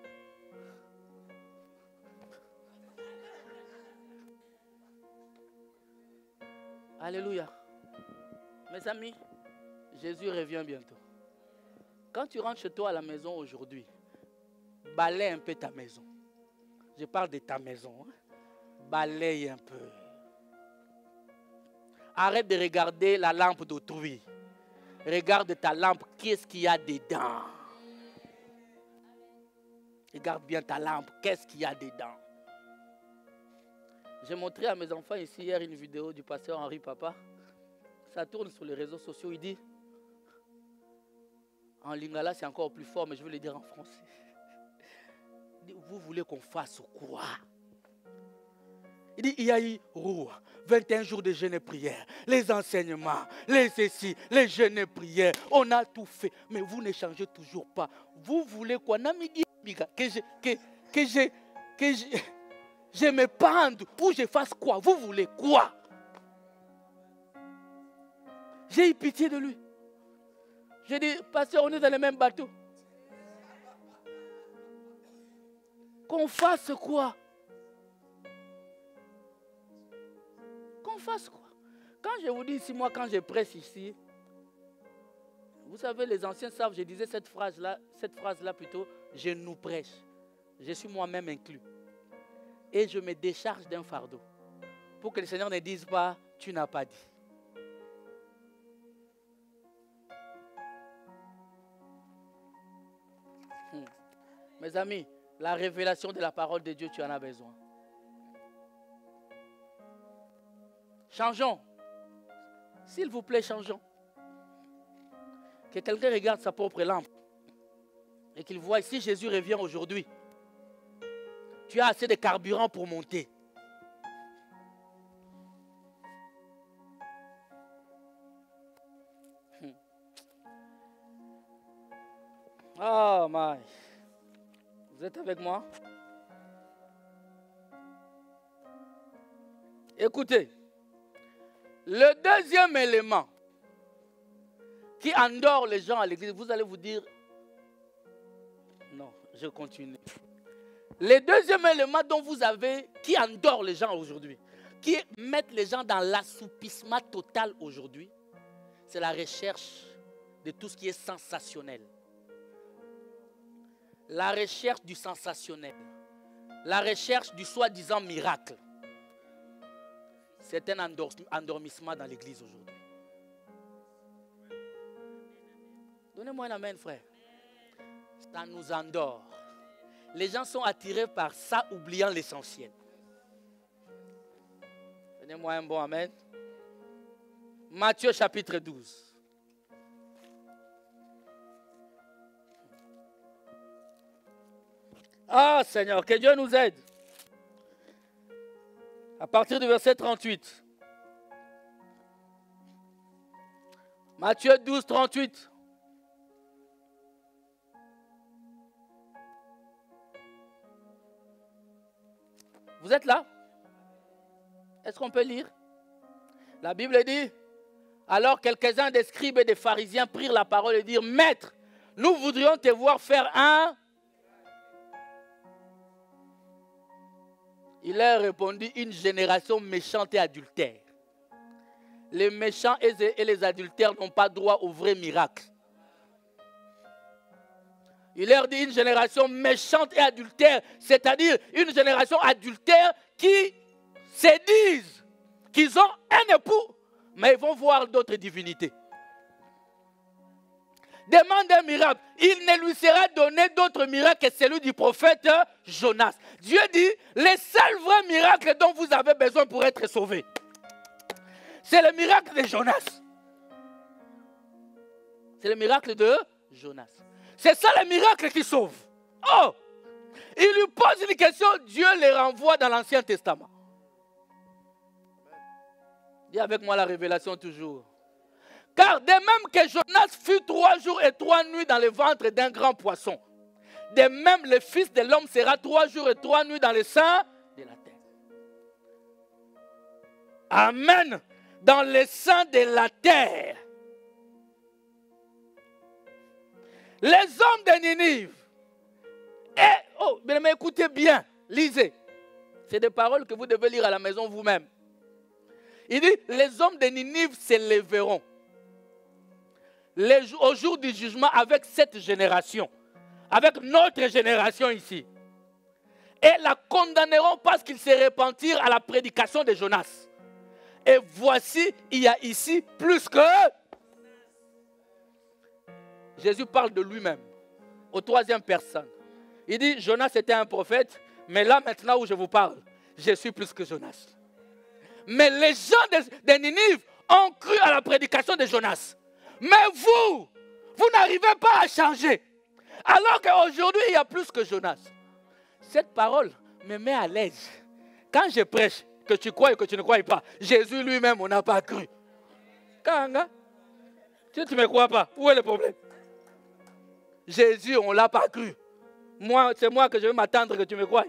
Alléluia. Mes amis, Jésus revient bientôt. Quand tu rentres chez toi à la maison aujourd'hui, balaye un peu ta maison. Je parle de ta maison. Balaye un peu. Arrête de regarder la lampe d'autrui. Regarde ta lampe, qu'est-ce qu'il y a dedans. Regarde bien ta lampe, qu'est-ce qu'il y a dedans. J'ai montré à mes enfants ici hier une vidéo du pasteur Henri Papa. Ça tourne sur les réseaux sociaux, il dit, en lingala c'est encore plus fort, mais je vais le dire en français. Il dit, vous voulez qu'on fasse quoi? Il dit, il y a eu 21 jours de jeûne et prière, les enseignements, les ceci, les jeûnes et prières, on a tout fait, mais vous ne changez toujours pas. Vous voulez quoi? Que je me pende ou je fasse quoi? Vous voulez quoi? J'ai eu pitié de lui. Je dis, pasteur, on est dans le même bateau. Qu'on fasse quoi? Qu'on fasse quoi? Quand je vous dis ici, moi, quand je prêche ici, vous savez, les anciens savent, je disais cette phrase-là plutôt, je nous prêche. Je suis moi-même inclus. Et je me décharge d'un fardeau. Pour que le Seigneur ne dise pas, tu n'as pas dit. Mes amis, la révélation de la parole de Dieu, tu en as besoin. Changeons. S'il vous plaît, changeons. Que quelqu'un regarde sa propre lampe et qu'il voit, si Jésus revient aujourd'hui, tu as assez de carburant pour monter. Oh my. Vous êtes avec moi? Écoutez, le deuxième élément qui endort les gens à l'église, vous allez vous dire, non, je continue. Le deuxième élément dont vous avez, qui endort les gens aujourd'hui, qui met les gens dans l'assoupissement total aujourd'hui, c'est la recherche de tout ce qui est sensationnel. La recherche du sensationnel. La recherche du soi-disant miracle. C'est un endormissement dans l'église aujourd'hui. Donnez-moi un amen, frère. Ça nous endort. Les gens sont attirés par ça, oubliant l'essentiel. Donnez-moi un bon amen. Matthieu chapitre 12. Ah Seigneur, que Dieu nous aide. À partir du verset 38. Matthieu 12, 38. Vous êtes là? Est-ce qu'on peut lire? La Bible dit, alors quelques-uns des scribes et des pharisiens prirent la parole et dirent, Maître, nous voudrions te voir faire un... Il leur répondit, une génération méchante et adultère. Les méchants et les adultères n'ont pas droit au vrai miracle. Il leur dit une génération méchante et adultère, c'est-à-dire une génération adultère qui se disent qu'ils ont un époux, mais ils vont voir d'autres divinités. Demande un miracle. Il ne lui sera donné d'autre miracle que celui du prophète Jonas. Dieu dit, le seul vrai miracle dont vous avez besoin pour être sauvé, c'est le miracle de Jonas. C'est le miracle de Jonas. C'est ça le miracle qui sauve. Oh! Il lui pose une question, Dieu les renvoie dans l'Ancien Testament. Dis avec moi la révélation toujours. Car de même que Jonas fut 3 jours et 3 nuits dans le ventre d'un grand poisson, de même le Fils de l'homme sera 3 jours et 3 nuits dans le sein de la terre. Amen. Dans le sein de la terre. Les hommes de Ninive. Mais écoutez bien, lisez. C'est des paroles que vous devez lire à la maison vous-même. Il dit, les hommes de Ninive se lèveront au jour du jugement avec cette génération, avec notre génération ici, et la condamneront parce qu'ils se repentirent à la prédication de Jonas. Et voici, il y a ici plus que... Jésus parle de lui-même, aux 3e personne. Il dit, Jonas était un prophète, mais là maintenant où je vous parle, je suis plus que Jonas. Mais les gens de Ninive ont cru à la prédication de Jonas. Mais vous n'arrivez pas à changer. Alors qu'aujourd'hui, il y a plus que Jonas. Cette parole me met à l'aise. Quand je prêche, que tu crois et que tu ne crois pas, Jésus lui-même, on n'a pas cru. Kanga, si tu ne me crois pas, où est le problème? Jésus, on ne l'a pas cru. Moi, c'est moi que je vais m'attendre que tu me croies.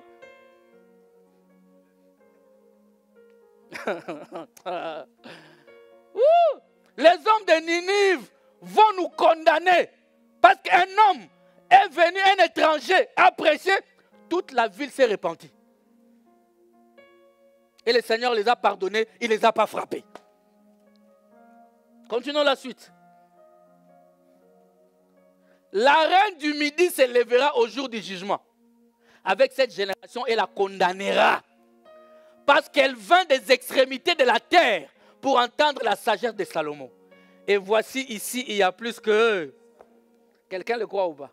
Les hommes de Ninive vont nous condamner. Parce qu'un homme est venu, un étranger, a prêché, toute la ville s'est répandue. Et le Seigneur les a pardonnés, il ne les a pas frappés. Continuons la suite. La reine du Midi se lèvera au jour du jugement avec cette génération et la condamnera. Parce qu'elle vint des extrémités de la terre pour entendre la sagesse de Salomon. Et voici ici, il y a plus que... Quelqu'un le croit ou pas?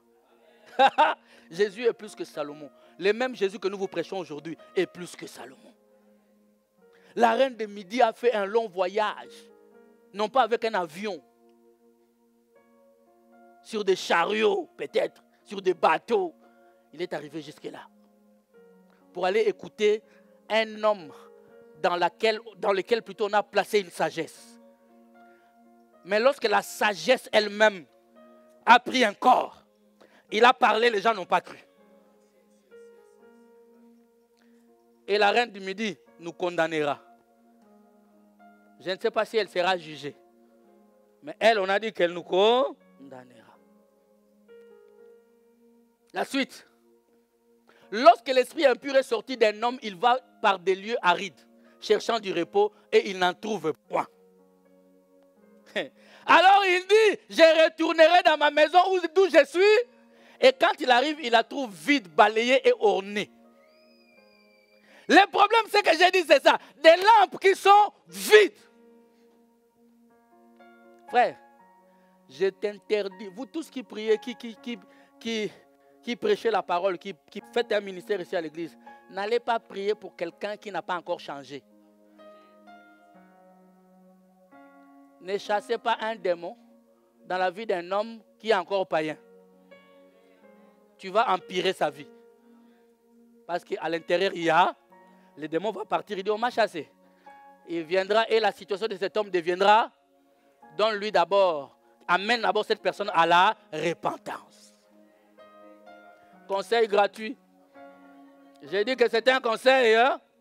Jésus est plus que Salomon. Le même Jésus que nous vous prêchons aujourd'hui est plus que Salomon. La reine de Midi a fait un long voyage. Non pas avec un avion. Sur des chariots peut-être. Sur des bateaux. Il est arrivé jusque-là. Pour aller écouter un homme dans lequel plutôt on a placé une sagesse. Mais lorsque la sagesse elle-même a pris un corps, il a parlé, les gens n'ont pas cru. Et la reine du Midi nous condamnera. Je ne sais pas si elle sera jugée. Mais elle, on a dit qu'elle nous condamnera. La suite. Lorsque l'esprit impur est sorti d'un homme, il va par des lieux arides, cherchant du repos, et il n'en trouve point. Alors il dit, je retournerai dans ma maison d'où je suis. Et quand il arrive, il la trouve vide, balayée et ornée. Le problème, c'est que j'ai dit, c'est ça. Des lampes qui sont vides. Frère, je t'interdis, vous tous qui priez, qui prêchez la parole, qui faites un ministère ici à l'église, n'allez pas prier pour quelqu'un qui n'a pas encore changé. Ne chassez pas un démon dans la vie d'un homme qui est encore païen. Tu vas empirer sa vie. Parce qu'à l'intérieur, il y a, le démon va partir, il dit, on m'a chassé. Il viendra et la situation de cet homme deviendra, donne-lui d'abord, amène d'abord cette personne à la repentance. Conseil gratuit. J'ai dit que c'était un conseil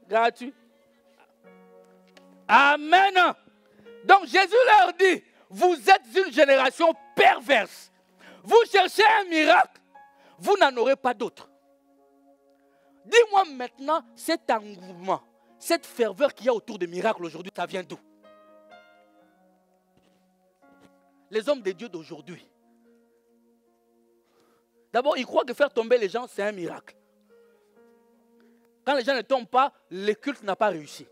gratuit. Amen. Donc Jésus leur dit, vous êtes une génération perverse. Vous cherchez un miracle, vous n'en aurez pas d'autre. Dis-moi maintenant, cet engouement, cette ferveur qu'il y a autour des miracles aujourd'hui, ça vient d'où? Les hommes de Dieu d'aujourd'hui. D'abord, ils croient que faire tomber les gens, c'est un miracle. Quand les gens ne tombent pas, le culte n'a pas réussi.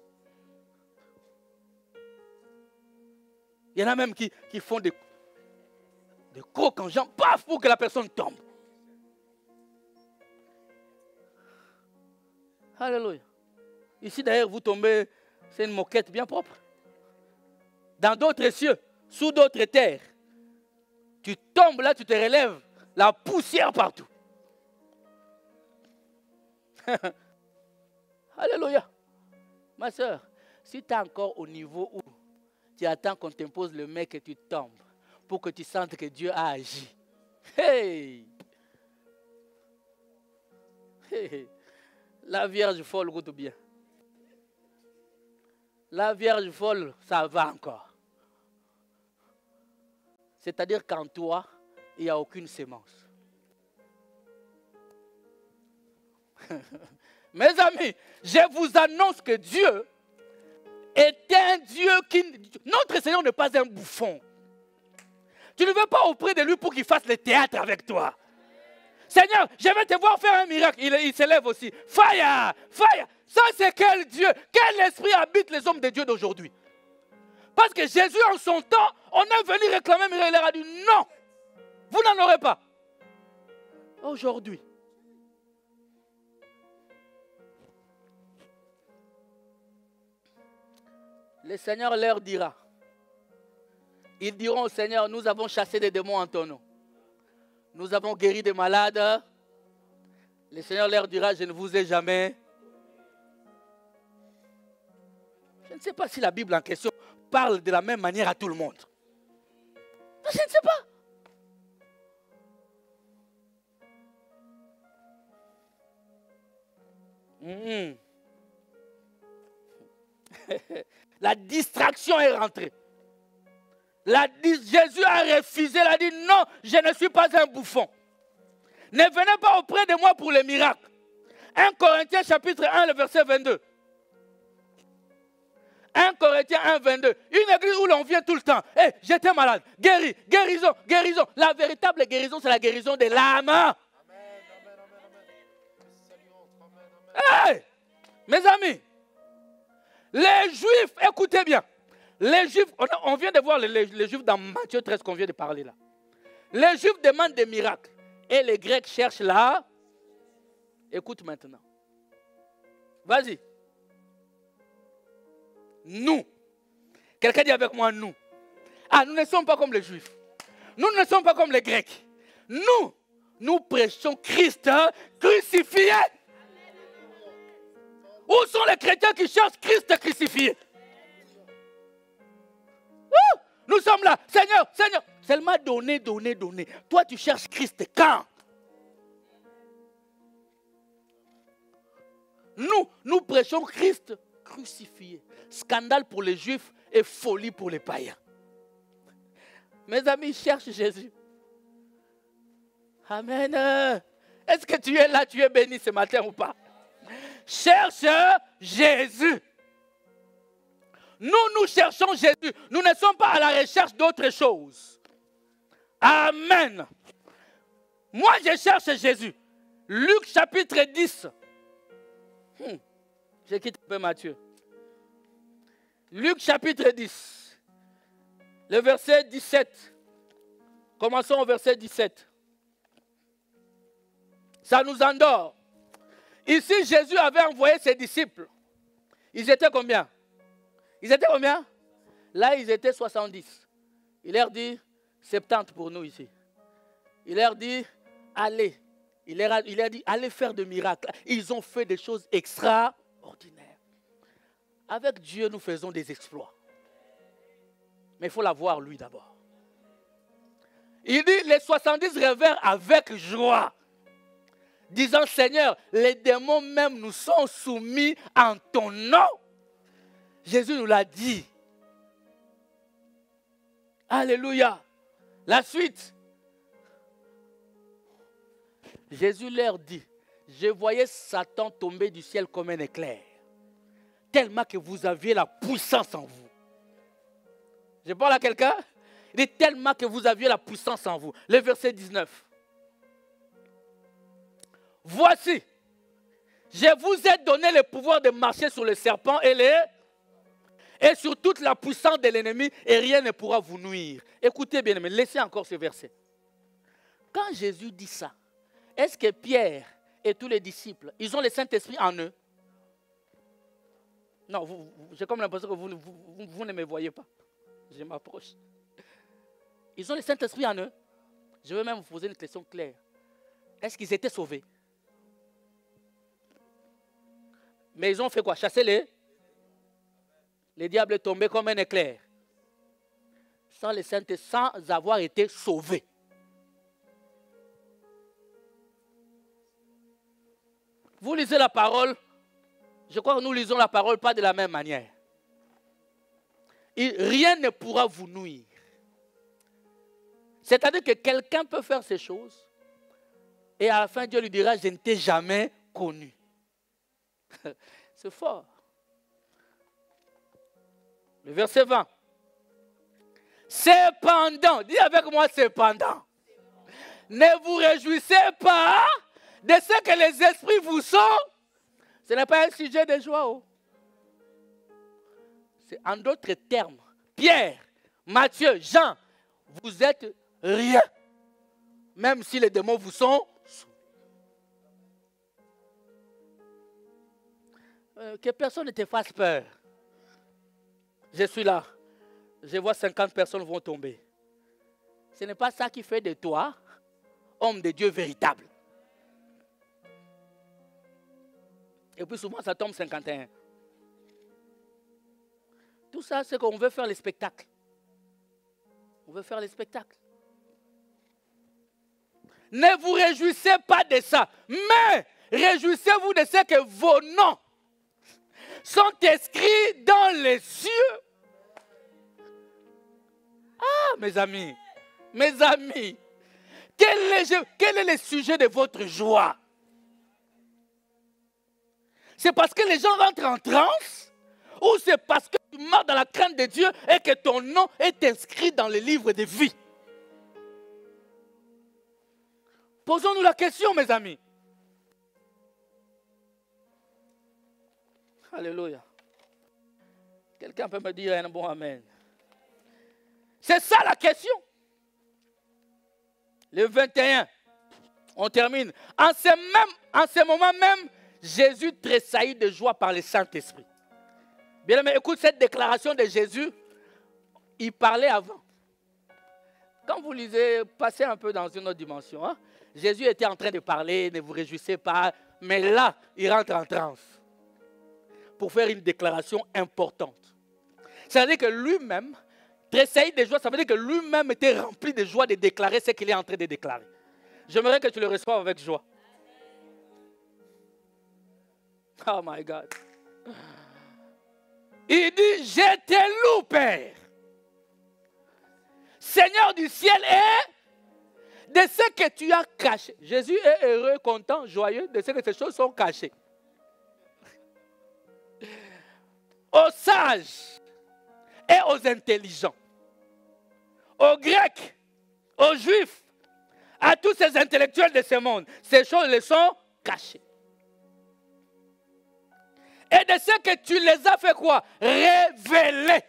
Il y en a même qui font des crocs en jambes, paf, pour que la personne tombe. Alléluia. Ici d'ailleurs, vous tombez, c'est une moquette bien propre. Dans d'autres cieux, sous d'autres terres, tu tombes là, tu te relèves, la poussière partout. Alléluia. Ma soeur, si tu es encore au niveau où tu attends qu'on t'impose le mec et tu tombes pour que tu sentes que Dieu a agi. Hey! Hey! La Vierge folle goûte bien. La Vierge folle, ça va encore. C'est-à-dire qu'en toi, il n'y a aucune sémence. Mes amis, je vous annonce que Dieu est un Dieu qui... Notre Seigneur n'est pas un bouffon. Tu ne veux pas auprès de lui pour qu'il fasse le théâtre avec toi. Seigneur, je vais te voir faire un miracle. Il s'élève aussi. Fire! Fire! Ça, c'est quel Dieu? Quel esprit habite les hommes de Dieu d'aujourd'hui? Parce que Jésus, en son temps, on est venu réclamer un miracle. Il leur a dit non, vous n'en aurez pas. Aujourd'hui, le Seigneur leur dira. Ils diront au Seigneur, nous avons chassé des démons en ton nom. Nous avons guéri des malades. Le Seigneur leur dira, je ne vous ai jamais. Je ne sais pas si la Bible en question parle de la même manière à tout le monde. Je ne sais pas. La distraction est rentrée. Jésus a refusé, il a dit non, je ne suis pas un bouffon. Ne venez pas auprès de moi pour les miracles. 1 Corinthiens chapitre 1, le verset 22. 1 Corinthiens 1, 22. Une église où l'on vient tout le temps. Hey, j'étais malade. Guéri, guérison, guérison. La véritable guérison, c'est la guérison de l'âme. Amen, amen, amen. Hey, mes amis, les Juifs, écoutez bien. Les Juifs, on vient de voir les Juifs dans Matthieu 13 qu'on vient de parler là. Les Juifs demandent des miracles. Et les Grecs cherchent là. Écoute maintenant. Vas-y. Nous. Quelqu'un dit avec moi nous. Ah, nous ne sommes pas comme les Juifs. Nous ne sommes pas comme les Grecs. Nous prêchons Christ crucifié. Où sont les chrétiens qui cherchent Christ crucifié? Nous sommes là. Seigneur, Seigneur. Seulement donner. Toi, tu cherches Christ quand? Nous prêchons Christ crucifié. Scandale pour les Juifs et folie pour les païens. Mes amis, cherchent Jésus. Amen. Est-ce que tu es là, tu es béni ce matin ou pas? Cherche Jésus. Nous cherchons Jésus. Nous ne sommes pas à la recherche d'autre chose. Amen. Moi, je cherche Jésus. Luc chapitre 10. Je quitte un peu Matthieu. Luc chapitre 10. Le verset 17. Commençons au verset 17. Ça nous endort. Ici, Jésus avait envoyé ses disciples. Ils étaient combien? Là, ils étaient 70. Il leur dit 70 pour nous ici. Il leur dit, allez. Il leur a dit, allez faire des miracles. Ils ont fait des choses extraordinaires. Avec Dieu, nous faisons des exploits. Mais il faut l'avoir lui d'abord. Il dit, les 70 revèrent avec joie, disant, Seigneur, les démons même nous sont soumis en ton nom. Jésus nous l'a dit. Alléluia. La suite. Jésus leur dit, je voyais Satan tomber du ciel comme un éclair, tellement que vous aviez la puissance en vous. Je parle à quelqu'un? Il dit tellement que vous aviez la puissance en vous. Le verset 19. Voici, je vous ai donné le pouvoir de marcher sur les serpents et sur toute la puissance de l'ennemi, et rien ne pourra vous nuire. Écoutez bien, mais laissez encore ce verset. Quand Jésus dit ça, est-ce que Pierre et tous les disciples, ils ont le Saint-Esprit en eux? Non, j'ai comme l'impression que vous ne me voyez pas. Je m'approche. Ils ont le Saint-Esprit en eux. Je veux même vous poser une question claire. Est-ce qu'ils étaient sauvés? Mais ils ont fait quoi? Chasser les diables est tombé comme un éclair. Sans le Saint-Esprit, sans avoir été sauvés. Vous lisez la parole, je crois que nous lisons la parole pas de la même manière. Rien ne pourra vous nuire. C'est-à-dire que quelqu'un peut faire ces choses et à la fin Dieu lui dira, je ne t'ai jamais connu. C'est fort. Le verset 20. Cependant, dis avec moi cependant. Ne vous réjouissez pas de ce que les esprits vous sont. Ce n'est pas un sujet de joie. Oh. C'est en d'autres termes. Pierre, Matthieu, Jean, vous êtes rien. Même si les démons vous sont. Que personne ne te fasse peur. Je suis là. Je vois 50 personnes vont tomber. Ce n'est pas ça qui fait de toi homme de Dieu véritable. Et puis souvent ça tombe 51. Tout ça c'est qu'on veut faire les spectacles. On veut faire les spectacles. Ne vous réjouissez pas de ça. Mais réjouissez-vous de ce que vos noms sont inscrits dans les cieux. Ah, mes amis, quel est le sujet de votre joie? C'est parce que les gens rentrent en transe ou c'est parce que tu marches dans la crainte de Dieu et que ton nom est inscrit dans le livre de vie? Posons-nous la question, mes amis. Alléluia. Quelqu'un peut me dire un bon amen? C'est ça la question. Le 21, on termine. En ce moment même, Jésus tressaillit de joie par le Saint-Esprit. Bien aimé, écoute cette déclaration de Jésus. Il parlait avant. Quand vous lisez, passez un peu dans une autre dimension. Hein? Jésus était en train de parler, ne vous réjouissez pas. Mais là, il rentre en transe pour faire une déclaration importante. Ça veut dire que lui-même, tressaillit de joie, ça veut dire que lui-même était rempli de joie de déclarer ce qu'il est en train de déclarer. J'aimerais que tu le reçoives avec joie. Oh my God. Il dit, je te loue, Père. Seigneur du ciel et de ce que tu as caché. Jésus est heureux, content, joyeux de ce que ces choses sont cachées. Aux sages et aux intelligents, aux Grecs, aux Juifs, à tous ces intellectuels de ce monde, ces choses les sont cachées. Et de ce que tu les as fait quoi? Révéler.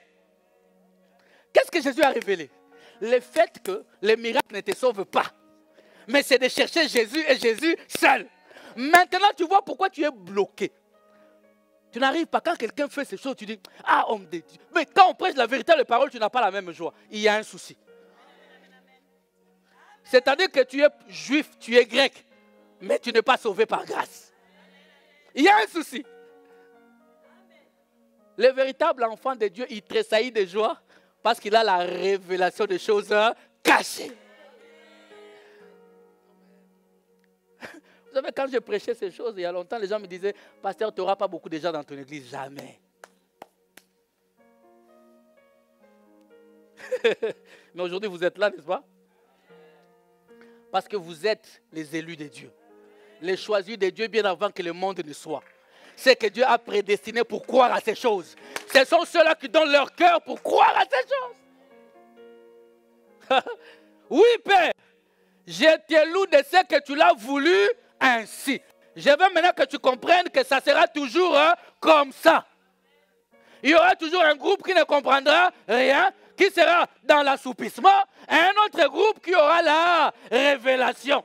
Qu'est-ce que Jésus a révélé? Le fait que les miracles ne te sauvent pas. Mais c'est de chercher Jésus et Jésus seul. Maintenant, tu vois pourquoi tu es bloqué. Tu n'arrives pas, quand quelqu'un fait ces choses, tu dis, ah, homme de Dieu. Mais quand on prêche la véritable parole, tu n'as pas la même joie. Il y a un souci. C'est-à-dire que tu es juif, tu es grec, mais tu n'es pas sauvé par grâce. Il y a un souci. Le véritable enfant de Dieu, il tressaillit de joie parce qu'il a la révélation des choses cachées. Vous savez, quand je prêchais ces choses, il y a longtemps, les gens me disaient, pasteur, tu n'auras pas beaucoup de gens dans ton église. Jamais. Mais aujourd'hui, vous êtes là, n'est-ce pas? Parce que vous êtes les élus de Dieu. Les choisis de Dieu bien avant que le monde ne soit. C'est que Dieu a prédestiné pour croire à ces choses. Ce sont ceux-là qui donnent leur cœur pour croire à ces choses. Oui, Père, je te loue de ce que tu l'as voulu ainsi. Je veux maintenant que tu comprennes que ça sera toujours comme ça. Il y aura toujours un groupe qui ne comprendra rien, qui sera dans l'assoupissement, et un autre groupe qui aura la révélation.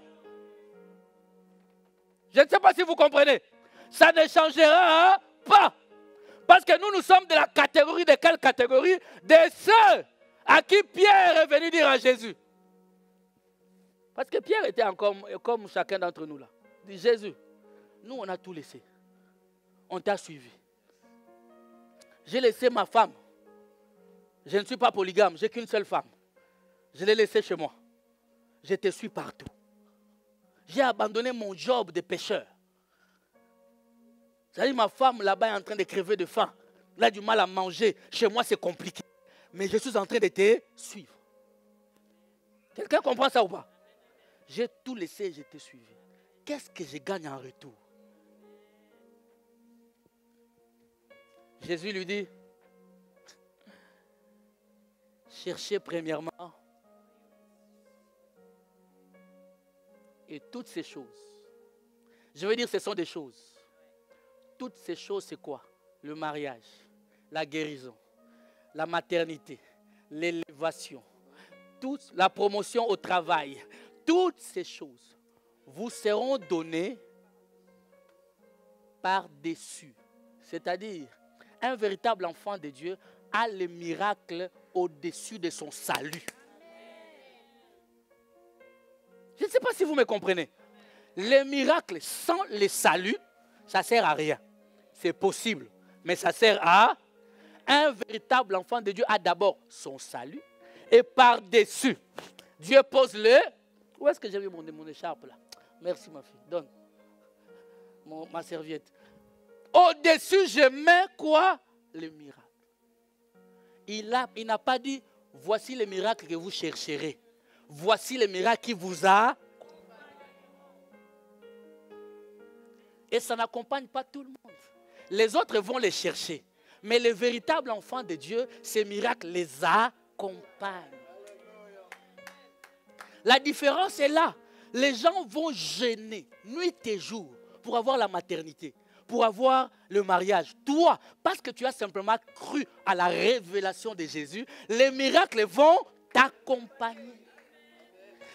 Je ne sais pas si vous comprenez. Ça ne changera pas. Parce que nous sommes de la catégorie, de quelle catégorie? De ceux à qui Pierre est venu dire à Jésus. Parce que Pierre était encore comme chacun d'entre nous là. Il dit, Jésus, nous on a tout laissé. On t'a suivi. J'ai laissé ma femme. Je ne suis pas polygame, j'ai qu'une seule femme. Je l'ai laissée chez moi. Je te suis partout. J'ai abandonné mon job de pêcheur. C'est-à-dire ma femme là-bas est en train de crever de faim. Elle a du mal à manger. Chez moi c'est compliqué. Mais je suis en train de te suivre. Quelqu'un comprend ça ou pas? J'ai tout laissé et je t'ai suivi. Qu'est-ce que je gagne en retour? Jésus lui dit, cherchez premièrement et toutes ces choses. Je veux dire, ce sont des choses. Toutes ces choses, c'est quoi? Le mariage, la guérison, la maternité, l'élévation, la promotion au travail. Toutes ces choses vous seront données par-dessus. C'est-à-dire, un véritable enfant de Dieu a le miracle au-dessus de son salut. Je ne sais pas si vous me comprenez. Les miracles sans le salut, ça ne sert à rien. C'est possible, mais ça sert à... Un véritable enfant de Dieu a d'abord son salut et par-dessus, Dieu pose le... Où est-ce que j'ai mis mon écharpe là? Merci ma fille, donne ma serviette. Au-dessus, je mets quoi? Le miracle. Il n'a pas dit, voici les miracles que vous chercherez. Voici les miracles qui vous a. Et ça n'accompagne pas tout le monde. Les autres vont les chercher. Mais les véritables enfants de Dieu, ces miracles les accompagnent. La différence est là. Les gens vont jeûner nuit et jour pour avoir la maternité, pour avoir le mariage. Toi, parce que tu as simplement cru à la révélation de Jésus, les miracles vont t'accompagner.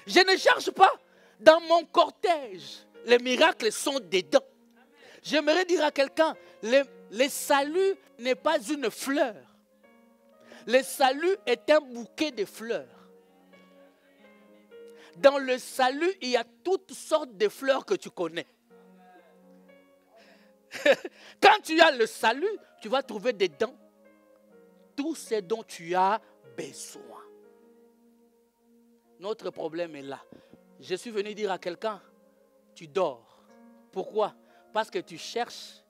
Je ne cherche pas. Dans mon cortège, les miracles sont dedans. J'aimerais dire à quelqu'un, le salut n'est pas une fleur. Le salut est un bouquet de fleurs. Dans le salut, il y a toutes sortes de fleurs que tu connais. Quand tu as le salut, tu vas trouver dedans tout ce dont tu as besoin. Notre problème est là. Je suis venu dire à quelqu'un, tu dors. Pourquoi? Parce que tu cherches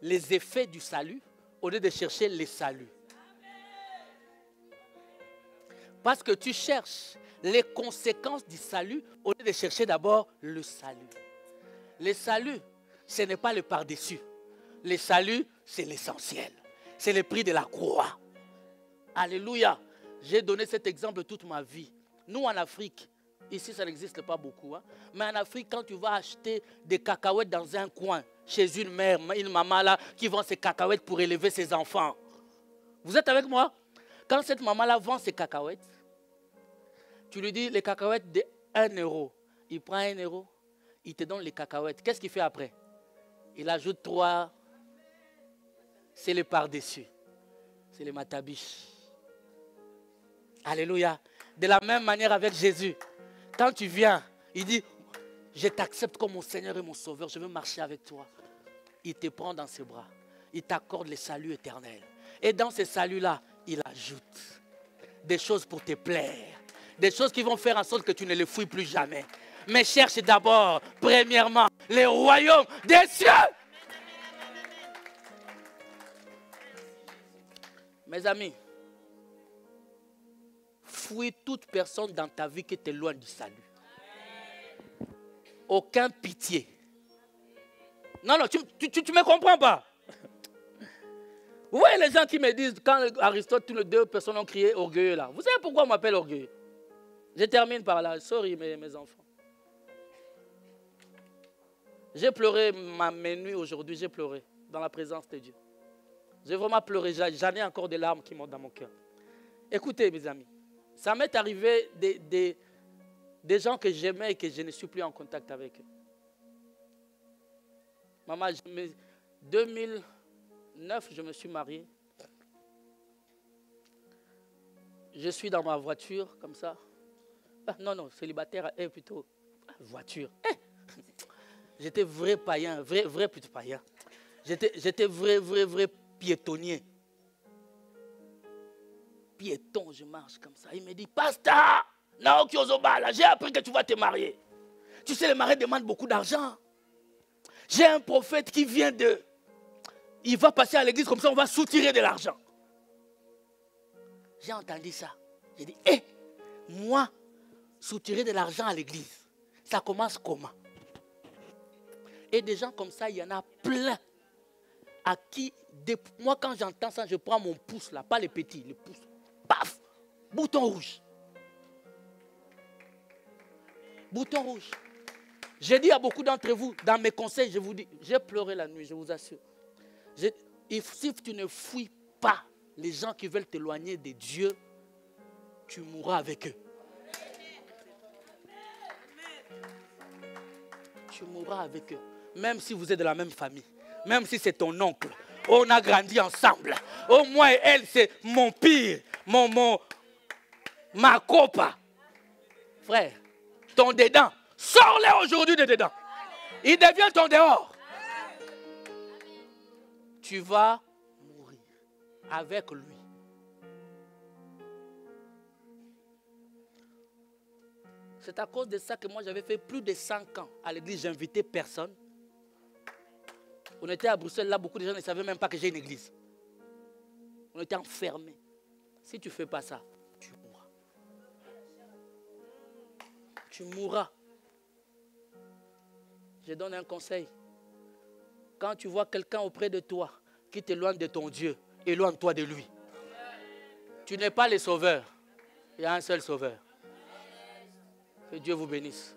les effets du salut au lieu de chercher les saluts. Parce que tu cherches les conséquences du salut au lieu de chercher d'abord le salut. Le salut, ce n'est pas le par-dessus. Le salut, c'est l'essentiel. C'est le prix de la croix. Alléluia. J'ai donné cet exemple toute ma vie. Nous, en Afrique, ici, ça n'existe pas beaucoup. Hein? Mais en Afrique, quand tu vas acheter des cacahuètes dans un coin, chez une mère, une maman là, qui vend ses cacahuètes pour élever ses enfants. Vous êtes avec moi? Quand cette maman-là vend ses cacahuètes, tu lui dis les cacahuètes de 1 euro. Il prend 1 euro, il te donne les cacahuètes. Qu'est-ce qu'il fait après? Il ajoute 3. C'est le par-dessus. C'est le matabiche. Alléluia. De la même manière avec Jésus. Quand tu viens, il dit, je t'accepte comme mon Seigneur et mon Sauveur. Je veux marcher avec toi. Il te prend dans ses bras. Il t'accorde le salut éternel. Et dans ce salut-là, il ajoute des choses pour te plaire. Des choses qui vont faire en sorte que tu ne les fouilles plus jamais. Mais cherche d'abord, premièrement, les royaumes des cieux. Mes amis, fouille toute personne dans ta vie qui t'éloigne du salut. Aucun pitié. Non, tu ne me comprends pas. Vous voyez les gens qui me disent, quand Aristote, toutes les 2 personnes ont crié orgueilleux là. Vous savez pourquoi on m'appelle orgueilleux? Je termine par là. Sorry mes enfants. J'ai pleuré mes nuits aujourd'hui, j'ai pleuré dans la présence de Dieu. J'ai vraiment pleuré, j'en ai encore des larmes qui montent dans mon cœur. Écoutez mes amis, ça m'est arrivé des gens que j'aimais et que je ne suis plus en contact avec eux. Maman, 2009, je me suis marié. Je suis dans ma voiture, comme ça. Ah, non, célibataire, plutôt voiture. J'étais vrai païen, vrai plutôt païen. J'étais vrai piétonnier. Piéton, je marche comme ça. Il me dit, Pasteur, Naoki Ozobala, j'ai appris que tu vas te marier. Tu sais, les mariés demandent beaucoup d'argent. J'ai un prophète qui vient de... Il va passer à l'église comme ça, on va soutirer de l'argent. J'ai entendu ça. J'ai dit, moi, soutirer de l'argent à l'église, ça commence comment? Et des gens comme ça, il y en a plein. À qui, moi quand j'entends ça, je prends mon pouce là, pas les petits, le pouce. Paf! Bouton rouge. Bouton rouge. J'ai dit à beaucoup d'entre vous, dans mes conseils, je vous dis, j'ai pleuré la nuit, je vous assure. Si tu ne fouilles pas les gens qui veulent t'éloigner de Dieu, tu mourras avec eux. Tu mourras avec eux. Même si vous êtes de la même famille. Même si c'est ton oncle. On a grandi ensemble. Au moins, elle, c'est mon pire. Ma copa. Frère, ton dedans. Sors-les aujourd'hui de dedans. Il devient ton dehors. Tu vas mourir avec lui. C'est à cause de ça que moi j'avais fait plus de 5 ans à l'église. J'invitais personne. On était à Bruxelles, là, beaucoup de gens ne savaient même pas que j'ai une église. On était enfermés. Si tu ne fais pas ça, tu mourras. Je donne un conseil. Quand tu vois quelqu'un auprès de toi qui t'éloigne de ton Dieu, éloigne-toi de lui. Tu n'es pas le sauveur. Il y a un seul sauveur. Que Dieu vous bénisse.